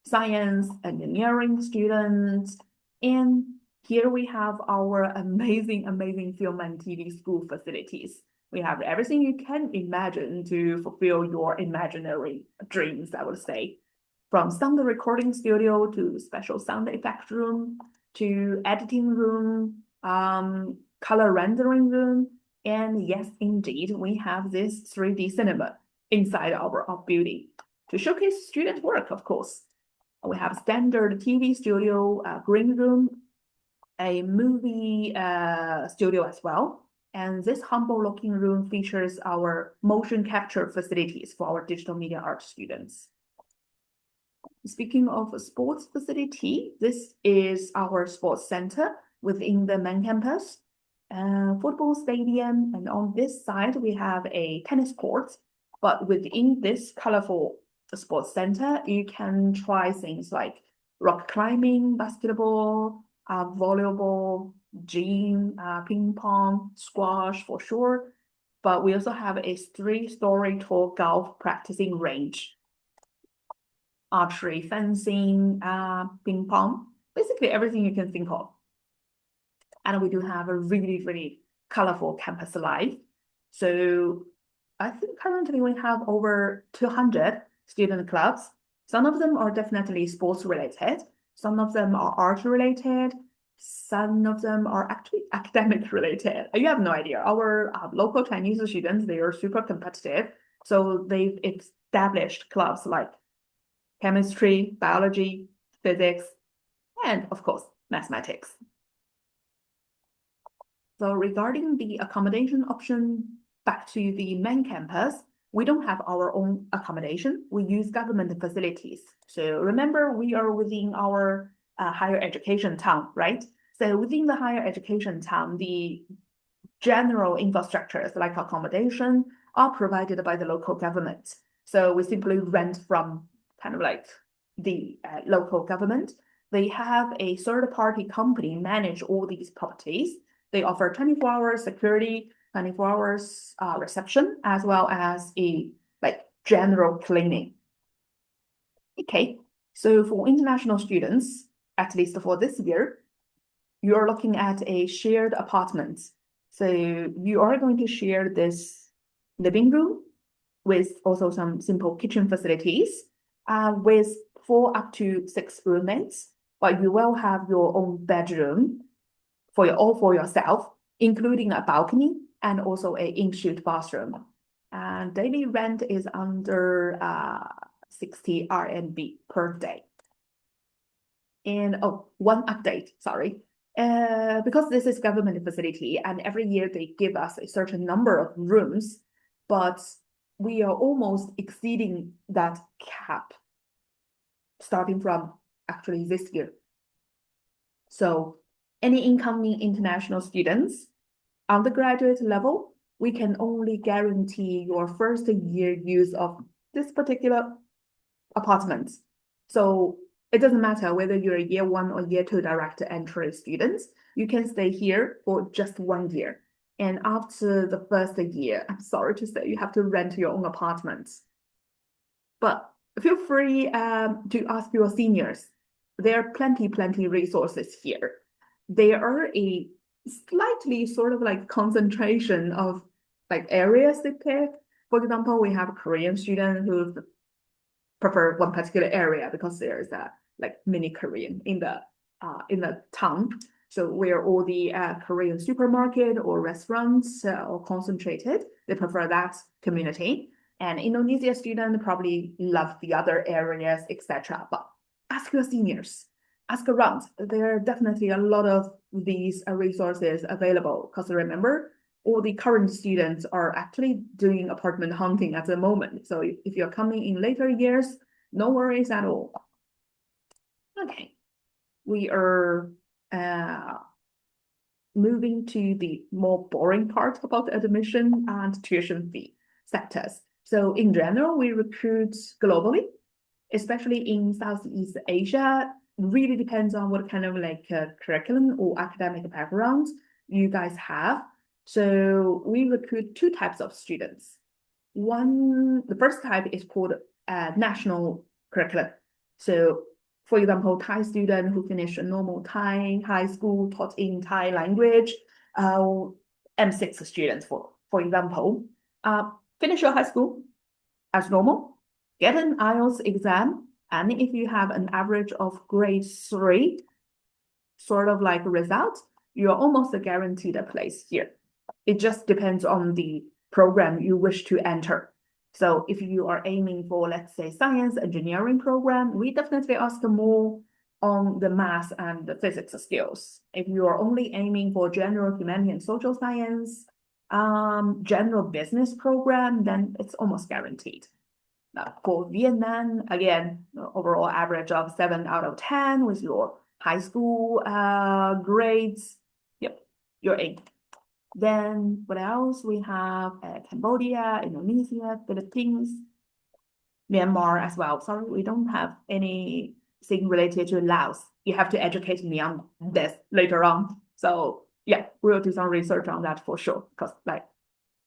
science, engineering students. And here we have our amazing, amazing film and TV school facilities. We have everything you can imagine to fulfill your imaginary dreams, I would say. From sound recording studio to special sound effect room, to editing room, color rendering room. And yes, indeed, we have this 3D cinema inside our building to showcase student work, of course. We have standard TV studio, green room, a movie studio as well. And this humble looking room features our motion capture facilities for our digital media art students. Speaking of a sports facility, this is our sports center within the main campus, football stadium, and on this side we have a tennis court. But within this colorful sports center, you can try things like rock climbing, basketball, volleyball, gym, ping pong, squash for sure. But we also have a 3-story tall golf practicing range, archery, fencing, ping pong, basically everything you can think of. And we do have a really, really colorful campus life. So I think currently we have over 200 student clubs. Some of them are definitely sports related. Some of them are art related. Some of them are actually academic related. You have no idea. Our local Chinese students, they are super competitive. So they've established clubs like chemistry, biology, physics, and of course, mathematics. So regarding the accommodation option, back to the main campus, we don't have our own accommodation. We use government facilities. So remember, we are within our higher education town, right? So within the higher education town, the general infrastructures like accommodation are provided by the local government. So we simply rent from kind of like the local government. They have a third-party company manage all these properties. They offer 24 hours security, 24 hours reception, as well as a like general cleaning. Okay, so for international students, at least for this year, you're looking at a shared apartment. So you are going to share this living room with also some simple kitchen facilities, with 4 up to 6 roommates, but you will have your own bedroom all for yourself, including a balcony and also a in-suite bathroom. And daily rent is under 60 RMB per day. And one update, sorry. Because this is government facility and every year they give us a certain number of rooms, but we are almost exceeding that cap starting from actually this year. So any incoming international students, undergraduate level, we can only guarantee your first year use of this particular apartment. So it doesn't matter whether you're a year 1 or year 2 direct entry students, you can stay here for just 1 year. And after the first year, I'm sorry to say, you have to rent your own apartment. But feel free to ask your seniors. There are plenty resources here. There are a slightly sort of like concentration of like areas they pick. For example, we have a Korean student who prefer one particular area because there's a like mini Korean in the town. So where all the Korean supermarket or restaurants are concentrated, they prefer that community. And Indonesia students probably love the other areas, etc. But ask your seniors, ask around. There are definitely a lot of these resources available. Because remember, all the current students are actually doing apartment hunting at the moment. So if you're coming in later years, no worries at all. Okay, we are moving to the more boring part about admission and tuition fee sectors. So in general, we recruit globally, especially in Southeast Asia. Really depends on what kind of like curriculum or academic background you guys have. So we recruit 2 types of students. The first type is called national curriculum. So for example, Thai student who finish a normal Thai high school taught in Thai language, M6 students for example, finish your high school as normal, get an IELTS exam, and if you have an average of grade 3 sort of like result, you're almost guaranteed a place here. It just depends on the program you wish to enter. So if you are aiming for, let's say, science engineering program, we definitely ask more on the math and the physics skills. If you are only aiming for general humanity and social science, general business program, then it's almost guaranteed. For Vietnam, again, overall average of 7 out of 10 with your high school grades. Yep, you're in. Then what else? We have Cambodia, Indonesia, Philippines, Myanmar as well. Sorry, we don't have anything related to Laos. You have to educate me on this later on. So yeah, we'll do some research on that for sure. Because like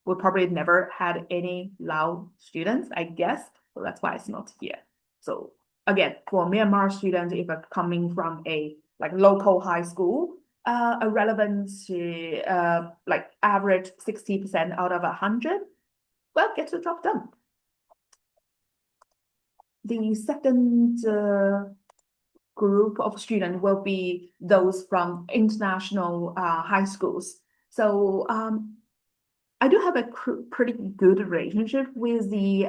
we probably never had any Lao students, I guess. So that's why it's not here. So again, for Myanmar students, if are coming from a like local high school, a relevant to like average 60% out of 100, well, get the job done. The second group of students will be those from international high schools. So I do have a pretty good relationship with the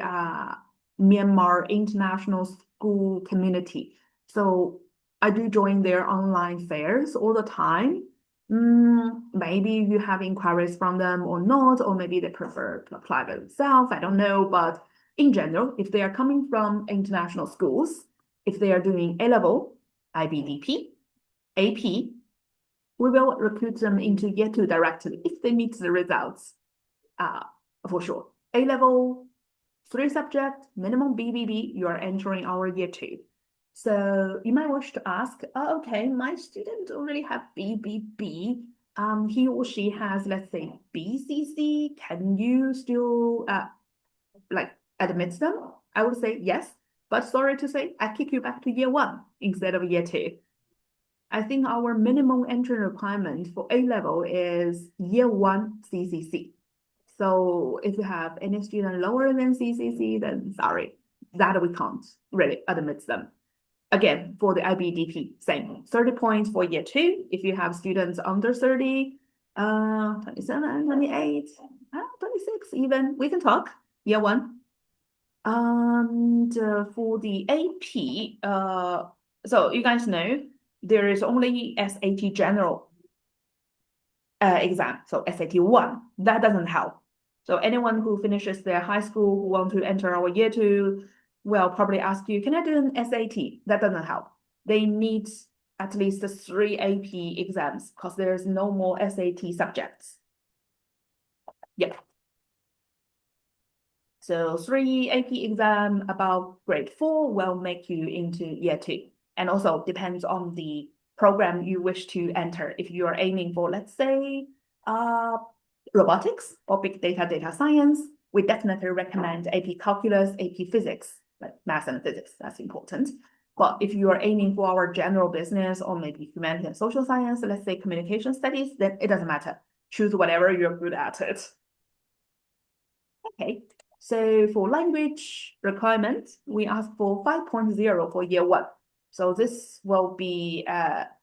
Myanmar international school community. So I do join their online fairs all the time. Maybe you have inquiries from them or not, or maybe they prefer to apply by themselves. I don't know. But in general, if they are coming from international schools, if they are doing A-level, IBDP, AP, we will recruit them into year 2 directly if they meet the results. For sure. A-level, 3 subjects, minimum BBB, you are entering our year 2. So you might wish to ask, okay, my student already have BBB. He or she has, let's say, BCC. Can you still like admit them? I would say yes, but sorry to say, I kick you back to year 1 instead of year 2. I think our minimum entry requirement for A-level is year 1 CCC. So if you have any student lower than CCC, then sorry, that we can't really admit them. Again, for the IBDP, same, 30 points for year 2. If you have students under 30, 27, 28, 26 even, we can talk, year 1. And for the AP, so you guys know, there is only SAT general exam, so SAT 1, that doesn't help. So anyone who finishes their high school who want to enter our year 2 will probably ask you, can I do an SAT? That doesn't help. They need at least 3 AP exams because there's no more SAT subjects. Yep. So 3 AP exam about grade 4 will make you into year 2. And also depends on the program you wish to enter. If you are aiming for, let's say, robotics or big data, data science, we definitely recommend AP calculus, AP physics, like math and physics, that's important. But if you are aiming for our general business or maybe humanity and social science, let's say communication studies, then it doesn't matter. Choose whatever you're good at it. Okay, so for language requirement, we ask for 5.0 for year 1. So this will be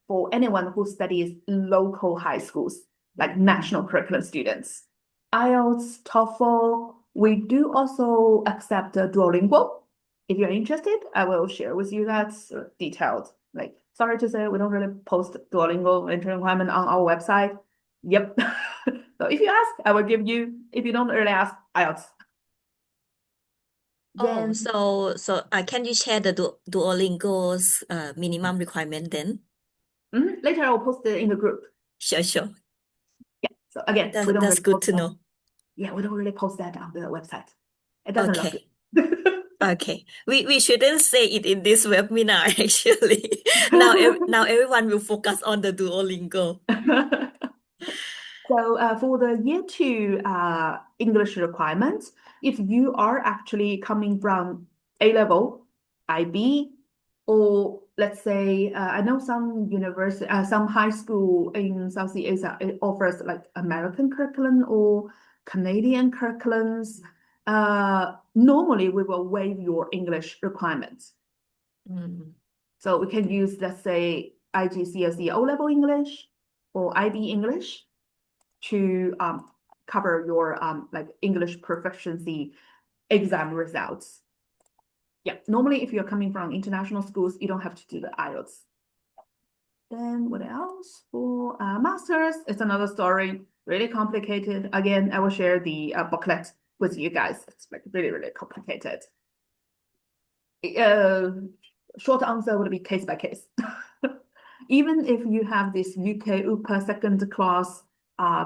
for anyone who studies local high schools, like national curriculum students. IELTS, TOEFL, we do also accept Duolingo. If you're interested, I will share with you that detailed. Like, sorry to say, we don't really post Duolingo entry requirement on our website. Yep. So if you ask, I will give you. If you don't really ask, IELTS. Oh, Then so can you share the Duolingo's minimum requirement then? later I will post it in the group. Sure. Yeah. So again, we don't That's really good post to that. know. Yeah, we don't really post that on the website. It doesn't look Okay. good. Okay. We shouldn't say it in this webinar actually. Now everyone will focus on the Duolingo. So for the year 2 English requirements, if you are actually coming from A-level, IB, or let's say, I know some university, some high school in Southeast Asia, it offers like American curriculum or Canadian curriculums. Normally, we will waive your English requirements. So we can use, let's say, IGCSE O-level English or IB English to cover your like English proficiency exam results. Yeah, normally if you're coming from international schools, you don't have to do the IELTS. Then what else? For masters, it's another story. really complicated. Again, I will share the booklet with you guys. It's like really, really complicated. Short answer would be case by case. Even if you have this UK upper second class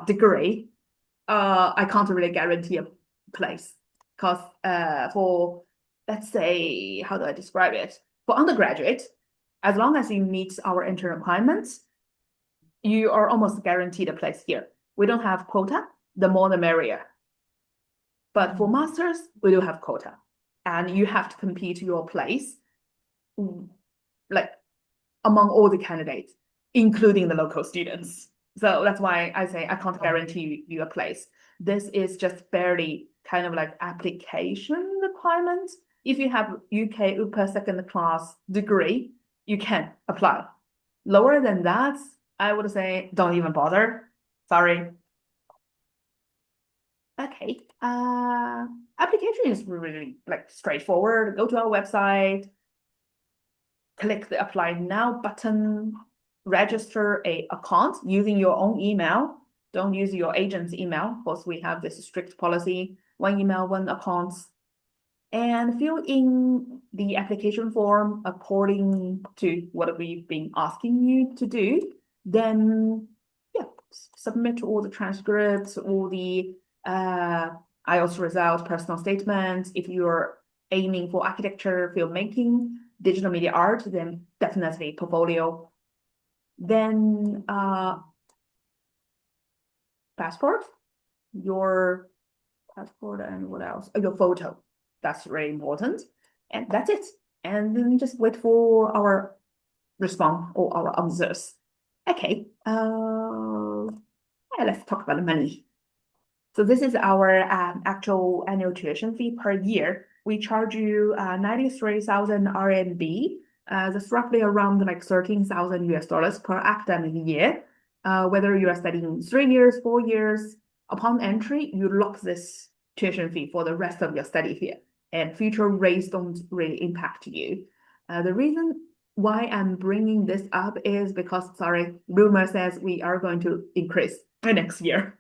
degree, I can't really guarantee a place because for, let's say, how do I describe it? For undergraduate, as long as you meet our entry requirements, you are almost guaranteed a place here. We don't have quota, the more the merrier. But for masters, we do have quota, and you have to compete your place like among all the candidates, including the local students. So that's why I say I can't guarantee you a place. This is just barely kind of like application requirement. If you have UK upper second class degree, you can apply. Lower than that, I would say don't even bother. Sorry. Okay. Application is really like straightforward. Go to our website, click the apply now button, register a account using your own email. Don't use your agent's email because we have this strict policy, one email, one account. And fill in the application form according to what we've been asking you to do. Then, yeah, submit all the transcripts, all the IELTS results, personal statements. If you're aiming for architecture, filmmaking, digital media art, then definitely portfolio. Then passport, your passport, and what else? Oh, your photo. That's really important. And that's it. And then just wait for our response or our answers. Okay. Let's talk about the money. So this is our actual annual tuition fee per year. We charge you 93,000 RMB. That's roughly around like 13,000 US dollars per academic year. Whether you are studying 3 years, 4 years, upon entry, you lock this tuition fee for the rest of your study here, and future rates don't really impact you. The reason why I'm bringing this up is because, sorry, rumor says we are going to increase next year.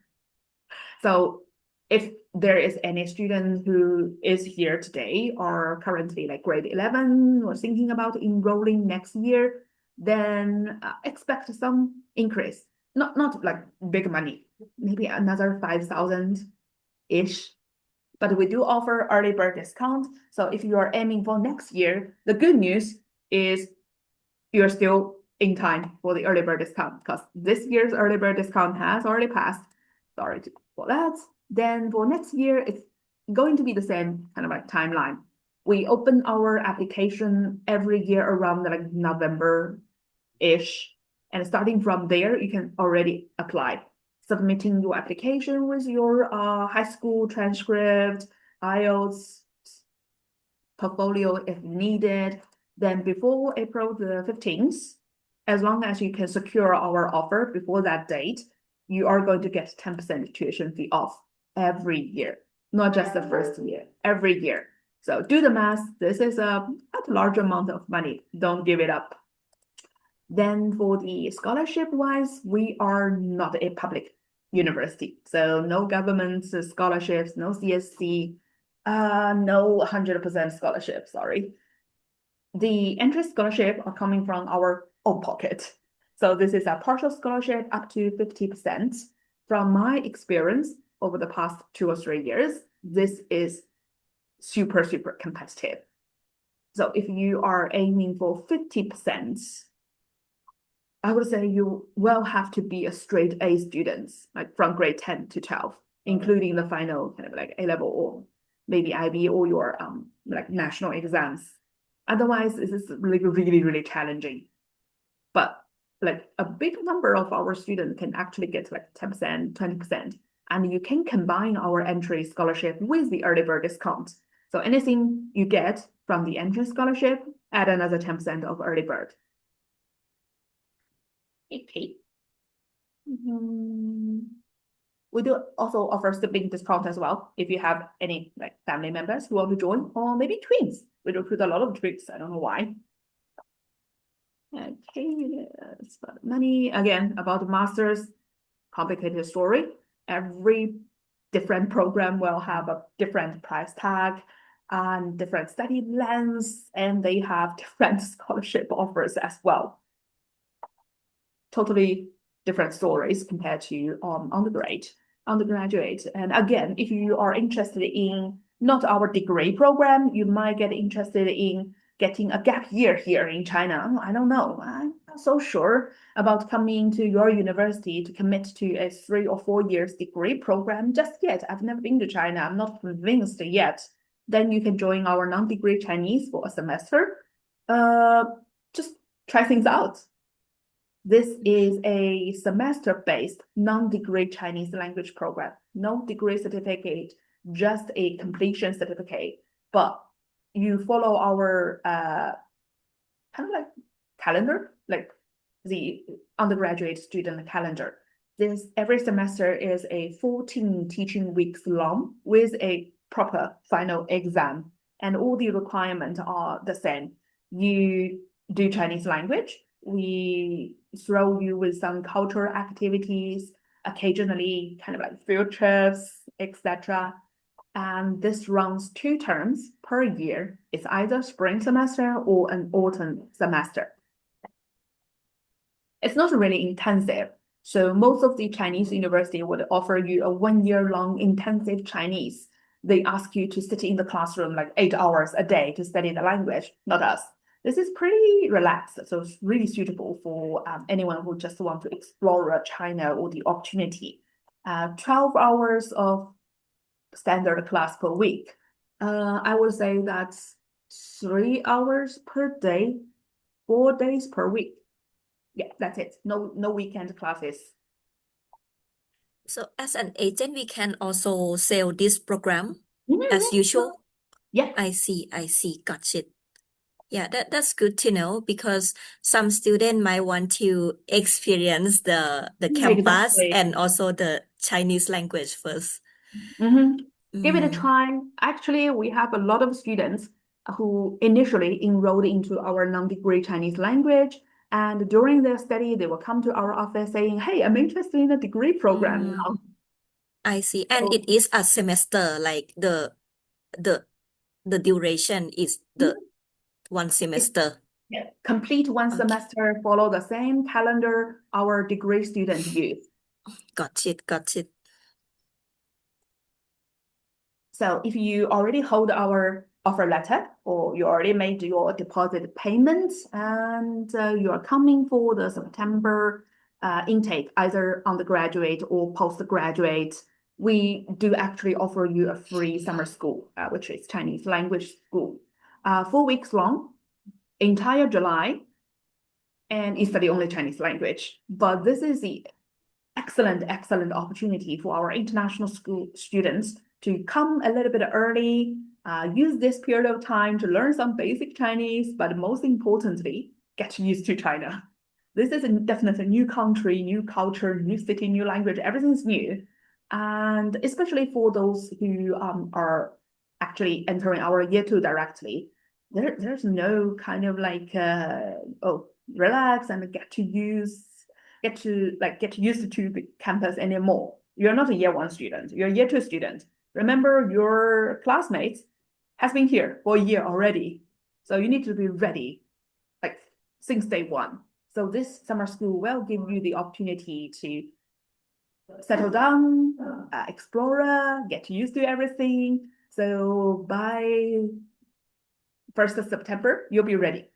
So if there is any student who is here today or currently like grade 11 or thinking about enrolling next year, then expect some increase. Not like big money, maybe another 5,000-ish. But we do offer early bird discount. So if you are aiming for next year, the good news is you're still in time for the early bird discount because this year's early bird discount has already passed. Sorry for that. Then for next year, it's going to be the same kind of like timeline. We open our application every year around like November-ish. And starting from there, you can already apply. Submitting your application with your high school transcript, IELTS, portfolio if needed. Then before April the 15th, as long as you can secure our offer before that date, you are going to get 10% tuition fee off every year, not just the first year, every year. So do the math. This is a large amount of money. Don't give it up. Then for the scholarship-wise, we are not a public university. So no government scholarships, no CSC, no 100% scholarship, sorry. The interest scholarship are coming from our own pocket. So this is a partial scholarship up to 50%. From my experience over the past 2 or 3 years, this is super, super competitive. So if you are aiming for 50%, I would say you will have to be a straight A student, like from grade 10 to 12, including the final kind of like A-level or maybe IB or your like national exams. Otherwise, this is really, really, really challenging. But like a big number of our students can actually get like 10%, 20%. And you can combine our entry scholarship with the early bird discount. So anything you get from the entry scholarship, add another 10% of early bird. Okay. We do also offer sibling discount as well if you have any like family members who want to join, or maybe twins. We recruit a lot of twins. I don't know why. Okay, it's about money again, about the masters, complicated story. every different program will have a different price tag and different study lengths, and they have different scholarship offers as well. Totally different stories compared to undergraduate. And again, if you are interested in not our degree program, you might get interested in getting a gap year here in China. I don't know. I'm not so sure about coming to your university to commit to a 3 or 4 years degree program just yet. I've never been to China. I'm not convinced yet. Then you can join our non-degree Chinese for a semester. Just try things out. This is a semester-based non-degree Chinese language program. No degree certificate, just a completion certificate. But you follow our kind of like calendar, like the undergraduate student calendar. This every semester is a 14 teaching weeks long with a proper final exam, and all the requirements are the same. You do Chinese language. We throw you with some cultural activities, occasionally kind of like field trips, etc. And this runs 2 terms per year. It's either spring semester or an autumn semester. It's not really intensive. So most of the Chinese university would offer you a 1-year-long intensive Chinese. They ask you to sit in the classroom like 8 hours a day to study the language, not us. This is pretty relaxed, so it's really suitable for anyone who just want to explore China or the opportunity. 12 hours of standard class per week. I would say that's 3 hours per day, 4 days per week. Yeah, that's it. No weekend classes. So as an agent, we can also sell this program as Mhm. usual. Yeah, I see. Got it. Yeah, that's good to know because some student might want to experience the campus exactly. and also the Chinese language first. Give it a Mm, try. Actually, we have a lot of students who initially enrolled into our non-degree Chinese language. And during their study, they will come to our office saying, hey, I'm interested in a degree program mm, now. I see. And So, it is a semester, like the the duration is the mhm, one it's semester. yeah, complete one Okay, semester, follow the same calendar our degree students use. got it. So if you already hold our offer letter or you already made your deposit payments and you are coming for the September intake, either undergraduate or postgraduate, we do actually offer you a free summer school, which is Chinese language school, 4 weeks long, entire July, and you study only Chinese language. But this is the excellent opportunity for our international school students to come a little bit early, use this period of time to learn some basic Chinese, but most importantly, get used to China. This is definitely a new country, new culture, new city, new language, everything's new. And especially for those who are actually entering our year 2 directly, there's no kind of like, oh, relax and get used to the campus anymore. You're not a year 1 student, you're a year 2 student. Remember, your classmates has been here for a year already. So you need to be ready, like since day 1. So this summer school will give you the opportunity to settle down, explore, get used to everything. So by 1st of September, you'll be ready.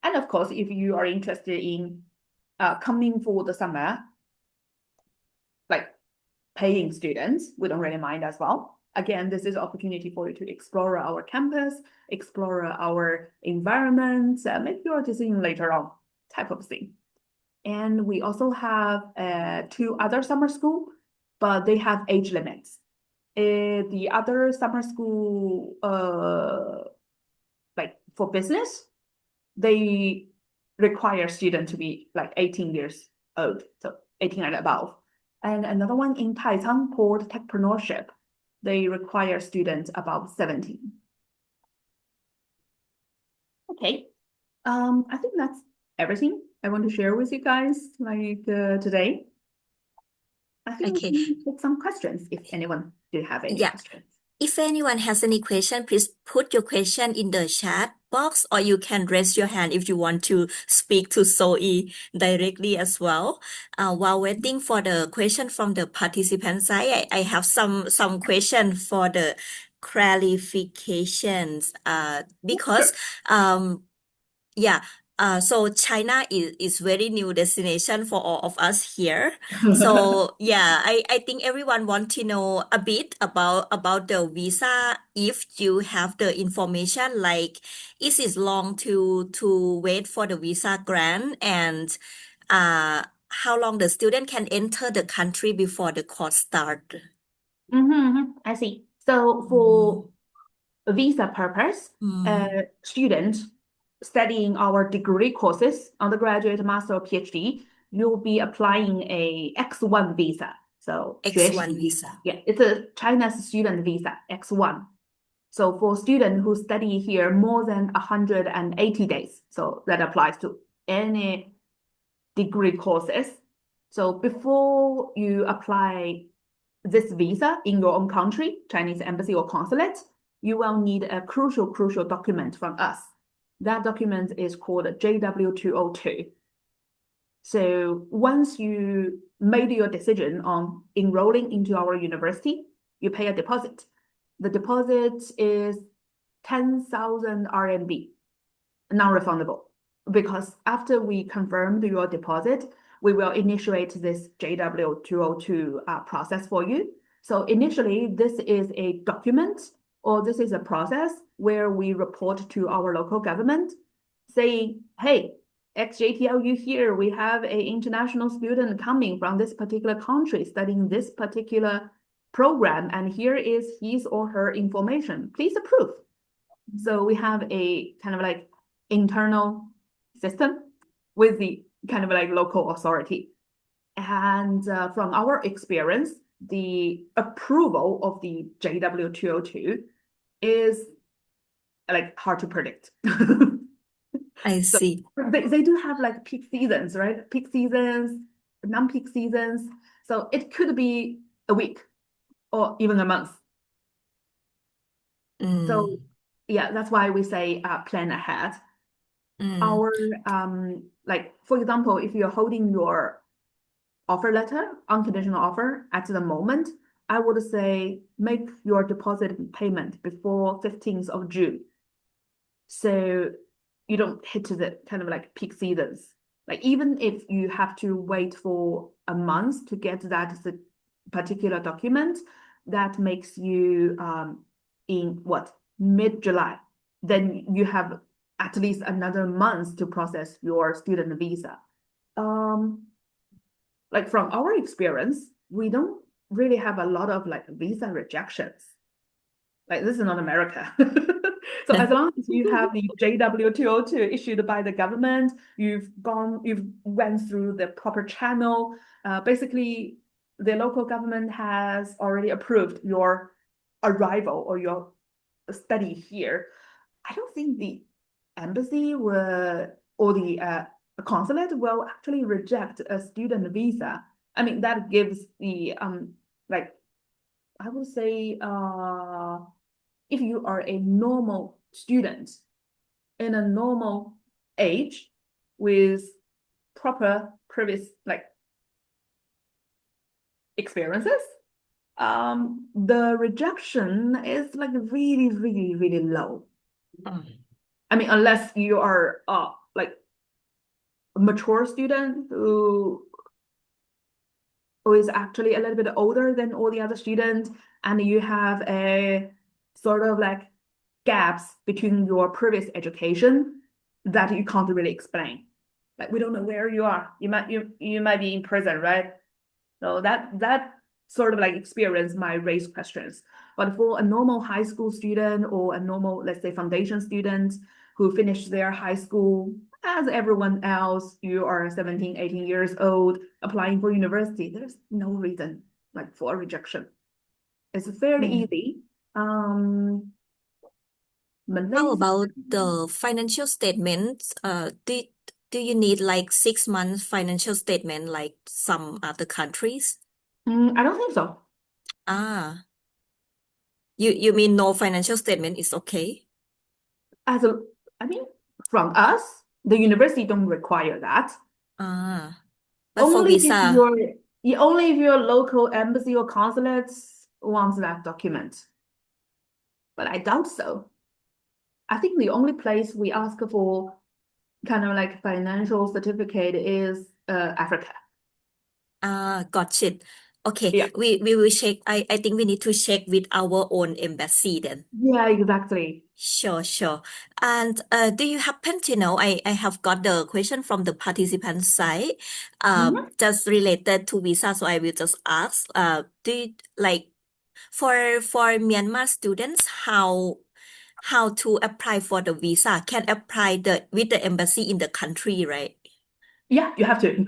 And of course, if you are interested in coming for the summer, like paying students, we don't really mind as well. Again, this is opportunity for you to explore our campus, explore our environment, make your decision later on, type of thing. And we also have 2 other summer school, but they have age limits. The other summer school, like for business, they require students to be like 18 years old, so 18 and above. And another one in Taicang Port Techpreneurship, they require students above 17. Okay, I think that's everything I want to share with you guys like today. I think we Okay. can take some questions if anyone do have any Yeah. questions. If anyone has any question, please put your question in the chat box, or you can raise your hand if you want to speak to Zoe directly as well. While waiting for the question from the participant side, I have some question for the clarifications. Because Sure. um yeah. So China is very new destination for all of us here. So yeah, I think everyone want to know a bit about the visa. If you have the information, like is it long to wait for the visa grant, and how long the student can enter the country before the course start? I see. So for visa purpose, Mm, student studying our degree courses, undergraduate, master, or PhD, you'll be applying a X1 visa. So X1 学习 visa. yeah, it's a China's student visa, X1. So for students who study here more than 180 days, so that applies to any degree courses. So before you apply this visa in your own country, Chinese embassy or consulate, you will need a crucial document from us. That document is called JW202. So once you made your decision on enrolling into our university, you pay a deposit. The deposit is 10,000 RMB, non-refundable, because after we confirmed your deposit, we will initiate this JW202 process for you. So initially, this is a document or this is a process where we report to our local government saying, hey, XJTLU here, we have an international student coming from this particular country studying this particular program, and here is his or her information. Please approve. So we have a kind of like internal system with the kind of like local authority. And from our experience, the approval of the JW202 is like hard to predict. I So see. they do have like peak seasons, right? Peak seasons, non-peak seasons. So it could be a week or even a month. So Mm, yeah, that's why we say plan ahead. mm. Our like for example, if you're holding your offer letter, unconditional offer at the moment, I would say make your deposit payment before 15th of June. So you don't hit the kind of like peak seasons. Like even if you have to wait for a month to get that particular document, that makes you in what, mid-July, then you have at least another month to process your student visa. Um, like from our experience, we don't really have a lot of like visa rejections. Like this is not America. So as long as you have the JW202 issued by the government, you've went through the proper channel. Basically, the local government has already approved your arrival or your study here. I don't think the embassy will or the consulate will actually reject a student visa. I mean, that gives the like I would say if you are a normal student in a normal age with proper previous like experiences, the rejection is like really low. Mm. I mean, unless you are like a mature student who is actually a little bit older than all the other students, and you have a sort of like gaps between your previous education that you can't really explain. Like we don't know where you are. You might be in prison, right? So that sort of like experience might raise questions. But for a normal high school student or a normal, let's say, foundation student who finished their high school, as everyone else, you are 17, 18 years old, applying for university, there's no reason like for a rejection. It's fairly Mm. easy. How Malaysia, about the financial statements? Do you need like 6 months financial statement like some other countries? I don't think so. Ah, you mean no financial statement is okay? As a, I mean, from us, the university don't require that. Ah, but for Only if visa, your local embassy or consulates wants that document. But I doubt so. I think the only place we ask for kind of like financial certificate is Africa. got it. Okay, Yeah. we will check. I think we need to check with our own embassy then. Yeah, exactly. Sure, sure. And do you happen to know, I have got the question from the participant side, Mhm. just related to visa, so I will just ask, do you, like for Myanmar students, how to apply for the visa? Can apply the with the embassy in the country, right? Yeah, you have to.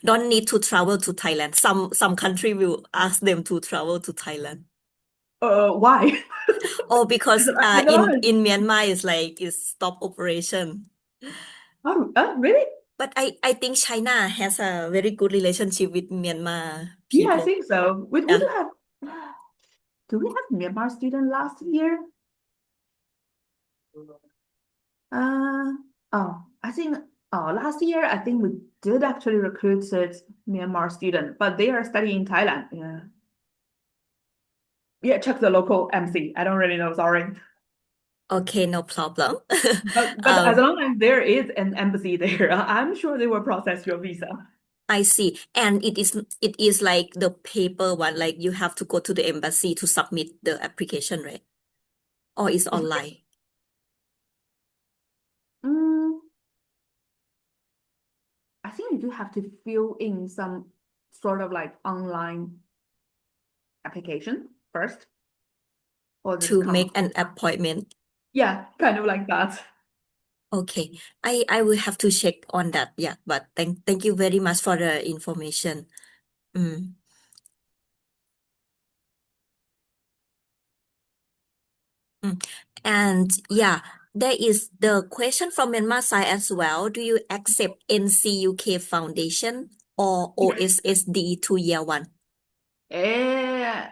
Don't need to travel to Thailand. Some country will ask them to travel to Thailand. Why? Oh, because I don't know. in Myanmar is like is stop operation. Really? But I think China has a very good relationship with Myanmar Yeah, I people. think so. We Yeah. do have. Do we have Myanmar student last year? Uh, I think last year I think we did actually recruited Myanmar student, but they are studying in Thailand. Yeah. Yeah, check the local MC. I don't really know, sorry. Okay, no problem. But as Um, long as there is an embassy there, I'm sure they will process your visa. I see. And it is like the paper one, like you have to go to the embassy to submit the application, right? Or is online? Mm, I think you do have to fill in some sort of like online application first, or this To come. make an appointment. Yeah, kind of like that. Okay. I will have to check on that. Yeah, but thank you very much for the information. Mm. Mm. And yeah, there is the question from Myanmar side as well. Do you accept NCUK Foundation or Yes. OSSD to year one? Uh,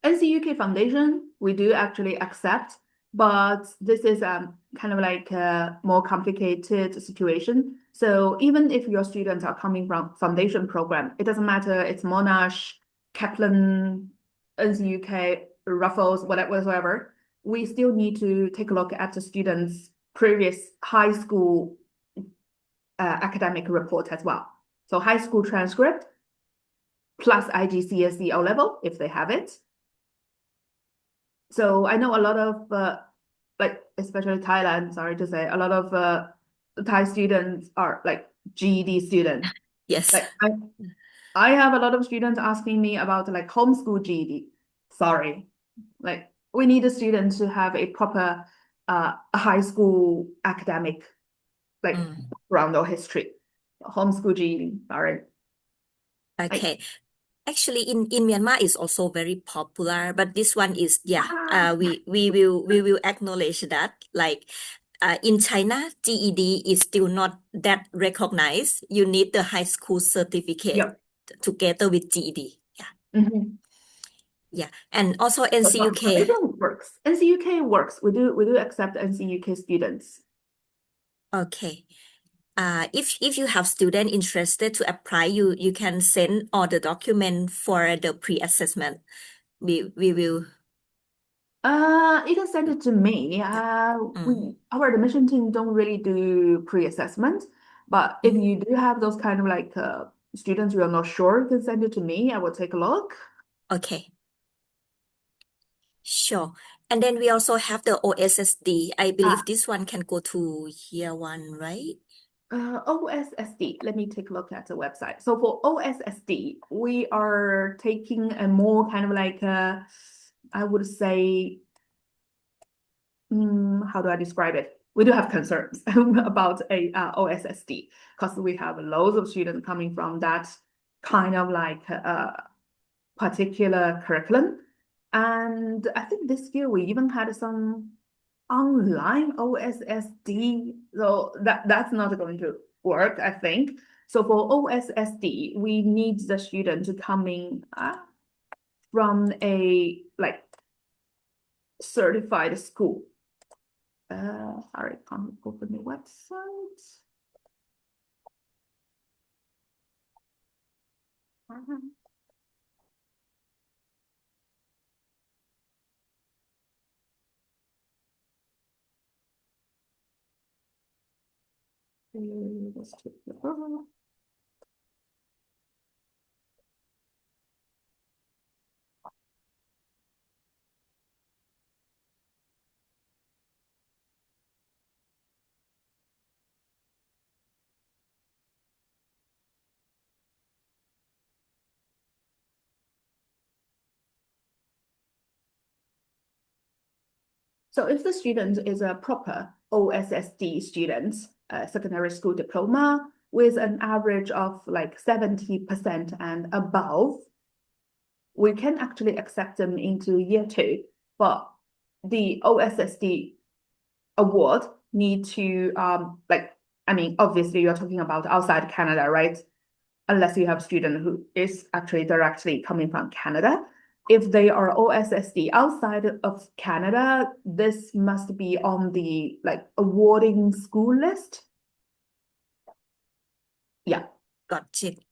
NCUK Foundation, we do actually accept, but this is kind of like a more complicated situation. So even if your students are coming from foundation program, it doesn't matter. It's Monash, Kaplan, NCUK, Ruffles, whatever. We still need to take a look at the students' previous high school academic report as well. So high school transcript plus IGCSE O level if they have it. So I know a lot of like especially Thailand, sorry to say, a lot of Thai students are like GED students. Yes. Like I have a lot of students asking me about like homeschool GED. Sorry. Like we need a student to have a proper high school academic like Mm. background or history. Homeschool GED, sorry. Like Okay. Actually, in Myanmar is also very popular, but this one is yeah. We will acknowledge that. Like, in China, GED is still not that recognized. You need the high school certificate yeah. together with GED. Yeah, Mhm. yeah, and also But NCUK. foundation works. NCUK works. We do accept NCUK students. Okay. If you have student interested to apply, you can send all the document for the pre-assessment. We will. You can send it to me. Yeah. Our admission team don't really do pre-assessment, but if Mm. you do have those kind of like students you are not sure, you can send it to me. I will take a look. Okay. Sure. And then we also have the OSSD. I believe Ah, this one can go to year one, right? OSSD. Let me take a look at the website. So for OSSD, we are taking a more kind of like I would say how do I describe it? We do have concerns about a OSSD because we have loads of students coming from that kind of like particular curriculum. And I think this year we even had some online OSSD, so that's not going to work, I think. So for OSSD, we need the student to come in from a like certified school. Sorry, can't open the website. Let's take the So if the student is a proper OSSD student, secondary school diploma, with an average of like 70% and above, we can actually accept them into year 2. But the OSSD award need to obviously you're talking about outside Canada, right? Unless you have a student who is actually directly coming from Canada. If they are OSSD outside of Canada, this must be on the like awarding school list. Yeah. Got it.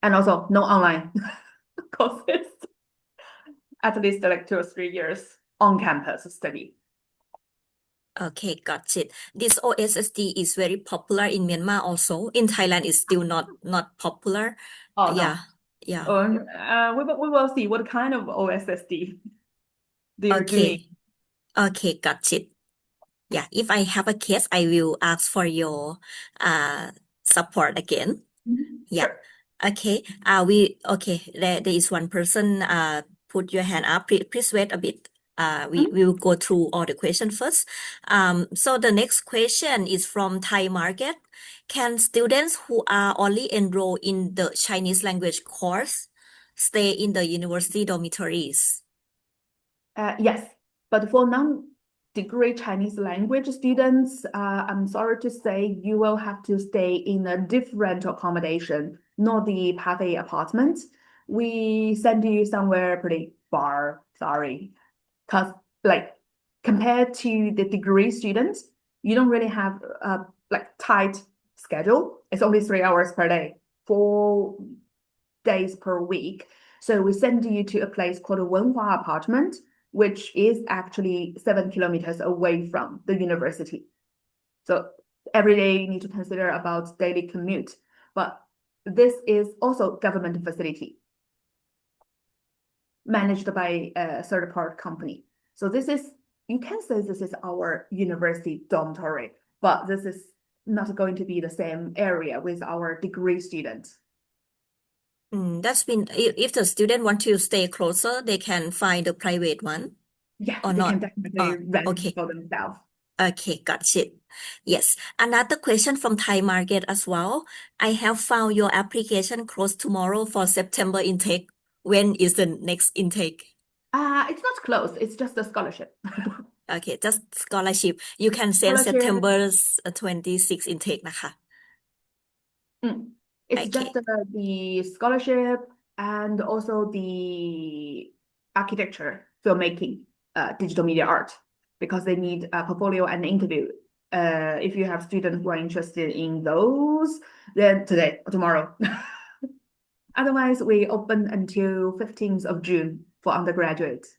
And also no online courses, at least like 2 or 3 years on campus study. Okay, got it. This OSSD is very popular in Myanmar also. In Thailand, it's still not popular. Oh Yeah, no. yeah. We will see what kind of OSSD they're doing. Okay, got it. Yeah, if I have a case, I will ask for your uh support again. Yeah. Sure. Okay. There is one person put your hand up. Please wait a bit. We will go through all the questions first. So the next question is from Thai market. Can students who are only enrolled in the Chinese language course stay in the university dormitories? Yes, but for non-degree Chinese language students, I'm sorry to say you will have to stay in a different accommodation, not the pathway apartment. We send you somewhere pretty far, sorry. Because like compared to the degree students, you don't really have a like tight schedule. It's only 3 hours per day, 4 days per week. So we send you to a place called a Wenhua apartment, which is actually 7 kilometers away from the university. So every day you need to consider about daily commute. But this is also government facility managed by a third-party company. So this is, you can say this is our university dormitory, but this is not going to be the same area with our degree students. That's been if the student want to stay closer, they can find a private one Yeah, or they can not. definitely rent Okay. for themselves. Okay, got it. Yes. Another question from Thai market as well. I have found your application closed tomorrow for September intake. When is the next intake? It's not closed, it's just a scholarship. Okay, just scholarship. You can send Scholarship, September's 26 intake นะคะ it's just Okay. the scholarship and also the architecture, filmmaking, digital media art, because they need a portfolio and interview. If you have students who are interested in those, then today or tomorrow. Otherwise, we open until 15th of June for undergraduates.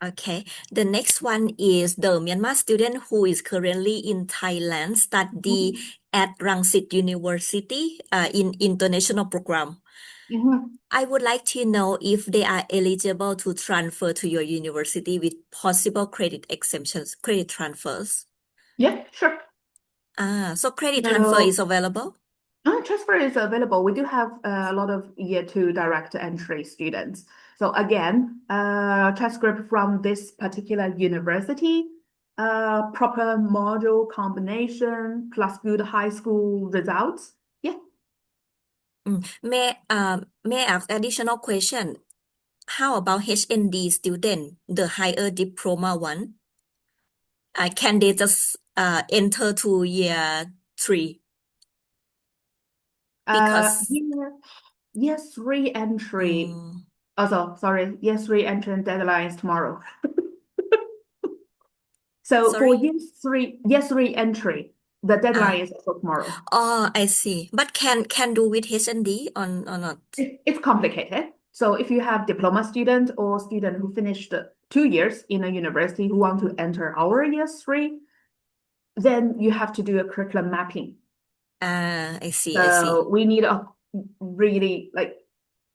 Okay. The next one is the Myanmar student who is currently in Thailand study at Rangsit University in international program. I would like to know if they are eligible to transfer to your university with possible credit exemptions, credit transfers. Yeah, sure. So credit transfer So is available? transfer is available. We do have a lot of year 2 direct entry students. So again, transcript from this particular university, proper module combination plus good high school results. Yeah. May I ask additional question? How about HND student, the higher diploma one? Can they just enter to year 3 because Year 3 entry. um, Also, sorry, year 3 entry deadline is tomorrow. So for sorry. year three entry, the Uh, deadline is also tomorrow. oh, I see. But can do with H&D or not? It's complicated. So if you have diploma student or student who finished 2 years in a university who want to enter our year 3, then you have to do a curriculum mapping. I see, I see. So we need a really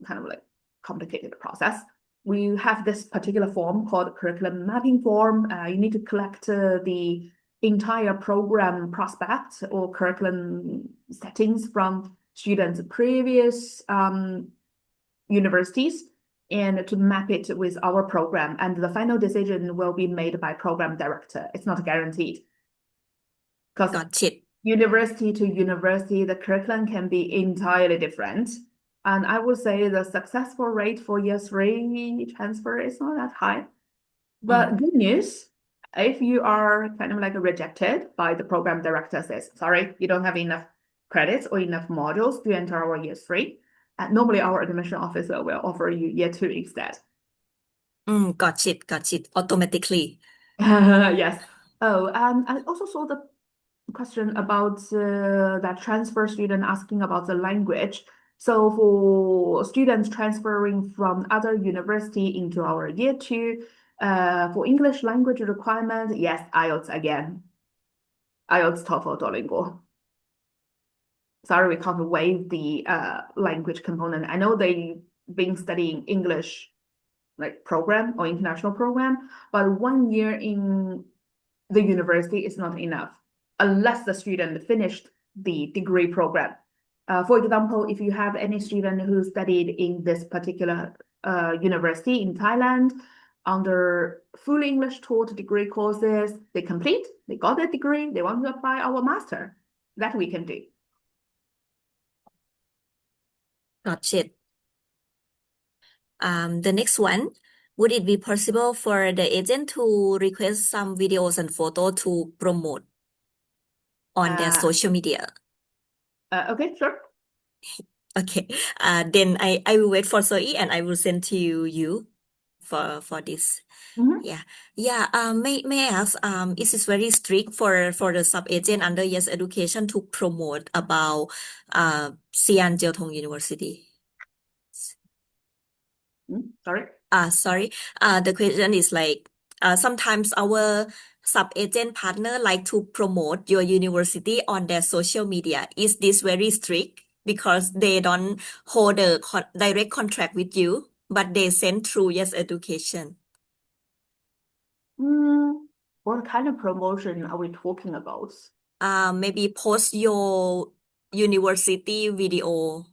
kind of complicated process. We have this particular form called curriculum mapping form. You need to collect the entire program prospect or curriculum settings from students' previous universities and to map it with our program. And the final decision will be made by program director. It's not guaranteed because Got it. university to university, the curriculum can be entirely different. And I would say the successful rate for year 3 transfer is not that high. But good news, if you are kind of rejected by the program director says, sorry, you don't have enough credits or enough modules to enter our year 3. Normally our admission officer will offer you year 2 instead. Got it. Automatically. Yes. Oh, and I also saw the question about that transfer student asking about the language. So for students transferring from other university into our year 2, for English language requirement, yes, IELTS again. IELTS, TOEFL, Duolingo. Sorry, we can't waive the language component. I know they've been studying English program or international program, but 1 year in the university is not enough unless the student finished the degree program. For example, if you have any student who studied in this particular university in Thailand under full English taught degree courses, they complete, they got their degree, they want to apply our master, that we can do. Got it. The next one, would it be possible for the agent to request some videos and photo to promote on their Uh, social media? okay, sure. Okay. Then I will wait for Zoe and I will send to you for this. Mhm. Yeah. Yeah. May I ask, is it very strict for the sub-agent under Yes Education to promote about Xi'an Jiaotong University? Sorry. Sorry. The question is like, sometimes our sub-agent partner like to promote your university on their social media. Is this very strict because they don't hold a direct contract with you, but they send through Yes Education? What kind of promotion are we talking about? Maybe post your university video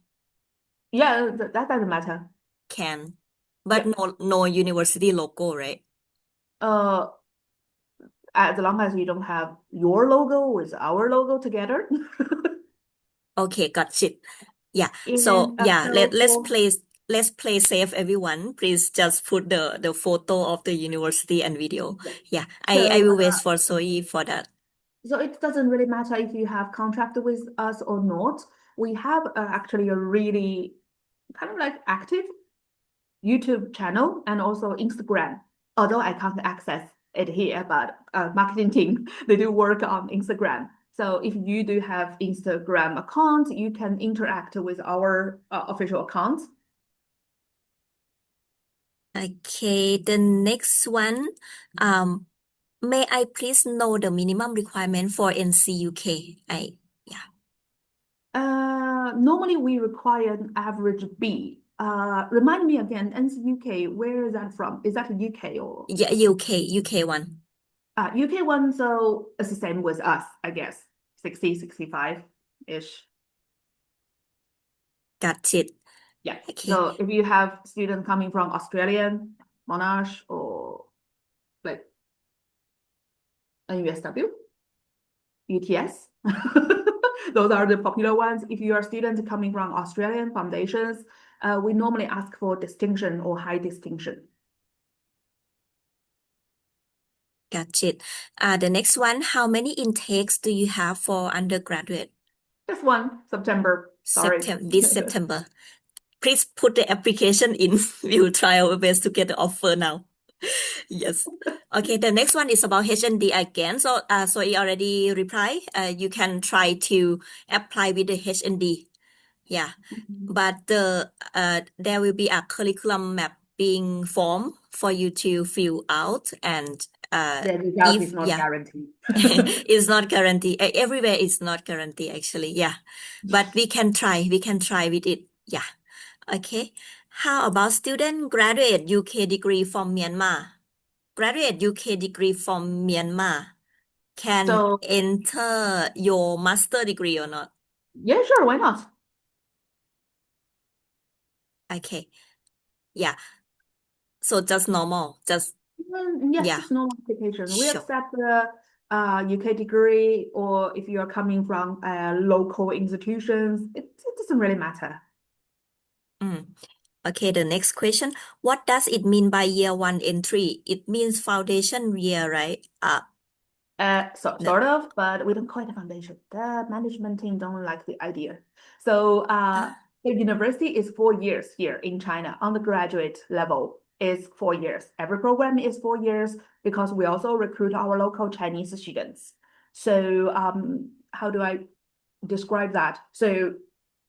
Yeah, that doesn't matter. can, but Yeah. no university logo, right? Uh, as long as you don't have your logo with our logo together. Okay, got it. Yeah. So And yeah, so for let's play safe, everyone. Please just put the photo of the university and video. yeah. Yeah, I So will wait for Zoe for that. so it doesn't really matter if you have contract with us or not. We have actually a really kind of active YouTube channel and also Instagram. Although I can't access it here, but marketing team, they do work on Instagram. So if you do have Instagram account, you can interact with our official account. Okay, the next one. Um, may I please know the minimum requirement for NCUK? Yeah. Normally we require an average B. Remind me again, NCUK, where is that from? Is that UK or Yeah, UK one. UK one? So it's the same with us, I guess. 60, 65-ish. Got it. Yeah. Okay. So if you have students coming from Australian, Monash, or like USW, UTS, those are the popular ones. If you are students coming from Australian foundations, we normally ask for distinction or high distinction. Got it. The next one, how many intakes do you have for undergraduate? Just one, September. Sorry. This September. Please put the application in. We will try our best to get the offer now. Yes. Okay, the next one is about H&D again. So you already replied. You can try to apply with the H&D. Yeah. Mhm. But there will be a curriculum mapping form for you to fill out, and The result if is not yeah, guaranteed. it's not guaranteed. Everywhere is not guaranteed actually. Yeah. But we can try. We can try with it. Yeah. Okay. How about student graduate UK degree from Myanmar? Graduate UK degree from Myanmar can So enter your master degree or not? yeah, sure, why not? Okay. Yeah. So just normal. Just Yes, yeah. just normal application. We Sure. accept the UK degree, or if you are coming from local institutions, it doesn't really matter. Mm. Okay, the next question. What does it mean by year one entry? It means foundation year, right? So No. sort of, but we don't call it a foundation. The management team don't like the idea. So the university is 4 years here in China. Undergraduate level is 4 years. Every program is 4 years because we also recruit our local Chinese students. So how do I describe that? So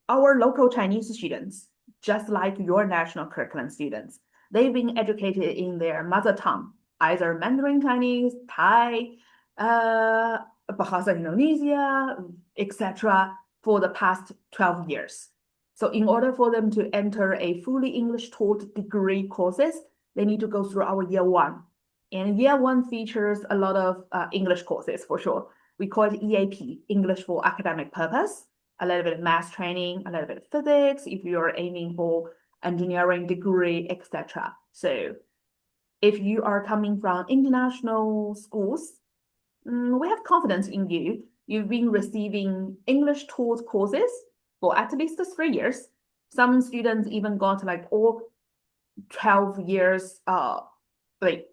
our local Chinese students, just like your national curriculum students, they've been educated in their mother tongue, either Mandarin Chinese, Thai, uh, Bahasa Indonesia, etc., for the past 12 years. So in order for them to enter a fully English taught degree courses, they need to go through our year one. And year one features a lot of English courses for sure. We call it EAP, English for Academic Purpose, a little bit of math training, a little bit of physics, if you're aiming for engineering degree, etc. So if you are coming from international schools, we have confidence in you. You've been receiving English taught courses for at least 3 years. Some students even got like all 12 years like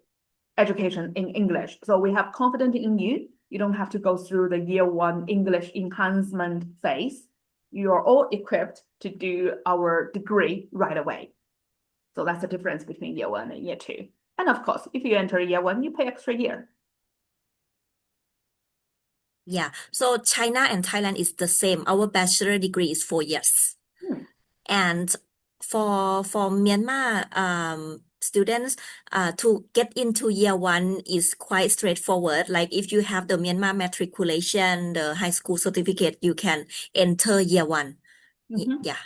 education in English. So we have confidence in you. You don't have to go through the year one English enhancement phase. You are all equipped to do our degree right away. So that's the difference between year one and year two. And of course, if you enter year one, you pay extra year. Yeah. So China and Thailand is the same. Our bachelor degree is 4 years. Hmm. And for Myanmar students, to get into year one is quite straightforward. Like if you have the Myanmar matriculation, the high school certificate, you can enter year one. Mhm. Yeah.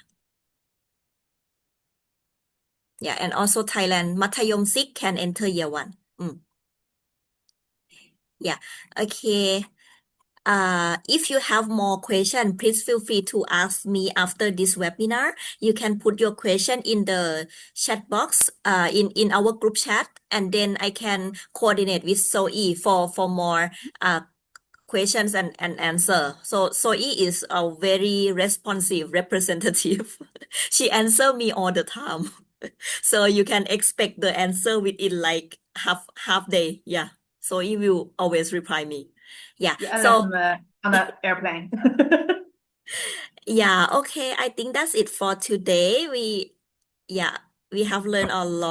Yeah. And also Thailand, Mathayom 6 can enter year one. Yeah. Okay. If you have more question, please feel free to ask me after this webinar. You can put your question in the chat box, in our group chat, and then I can coordinate with Zoe for more questions and answer. So Zoe is a very responsive representative. She answer me all the time. So you can expect the answer within like half day. Yeah. So he will always reply me. Yeah. Yeah, unless So on the airplane. yeah, okay. I think that's it for today. Yeah, we have learned a lot.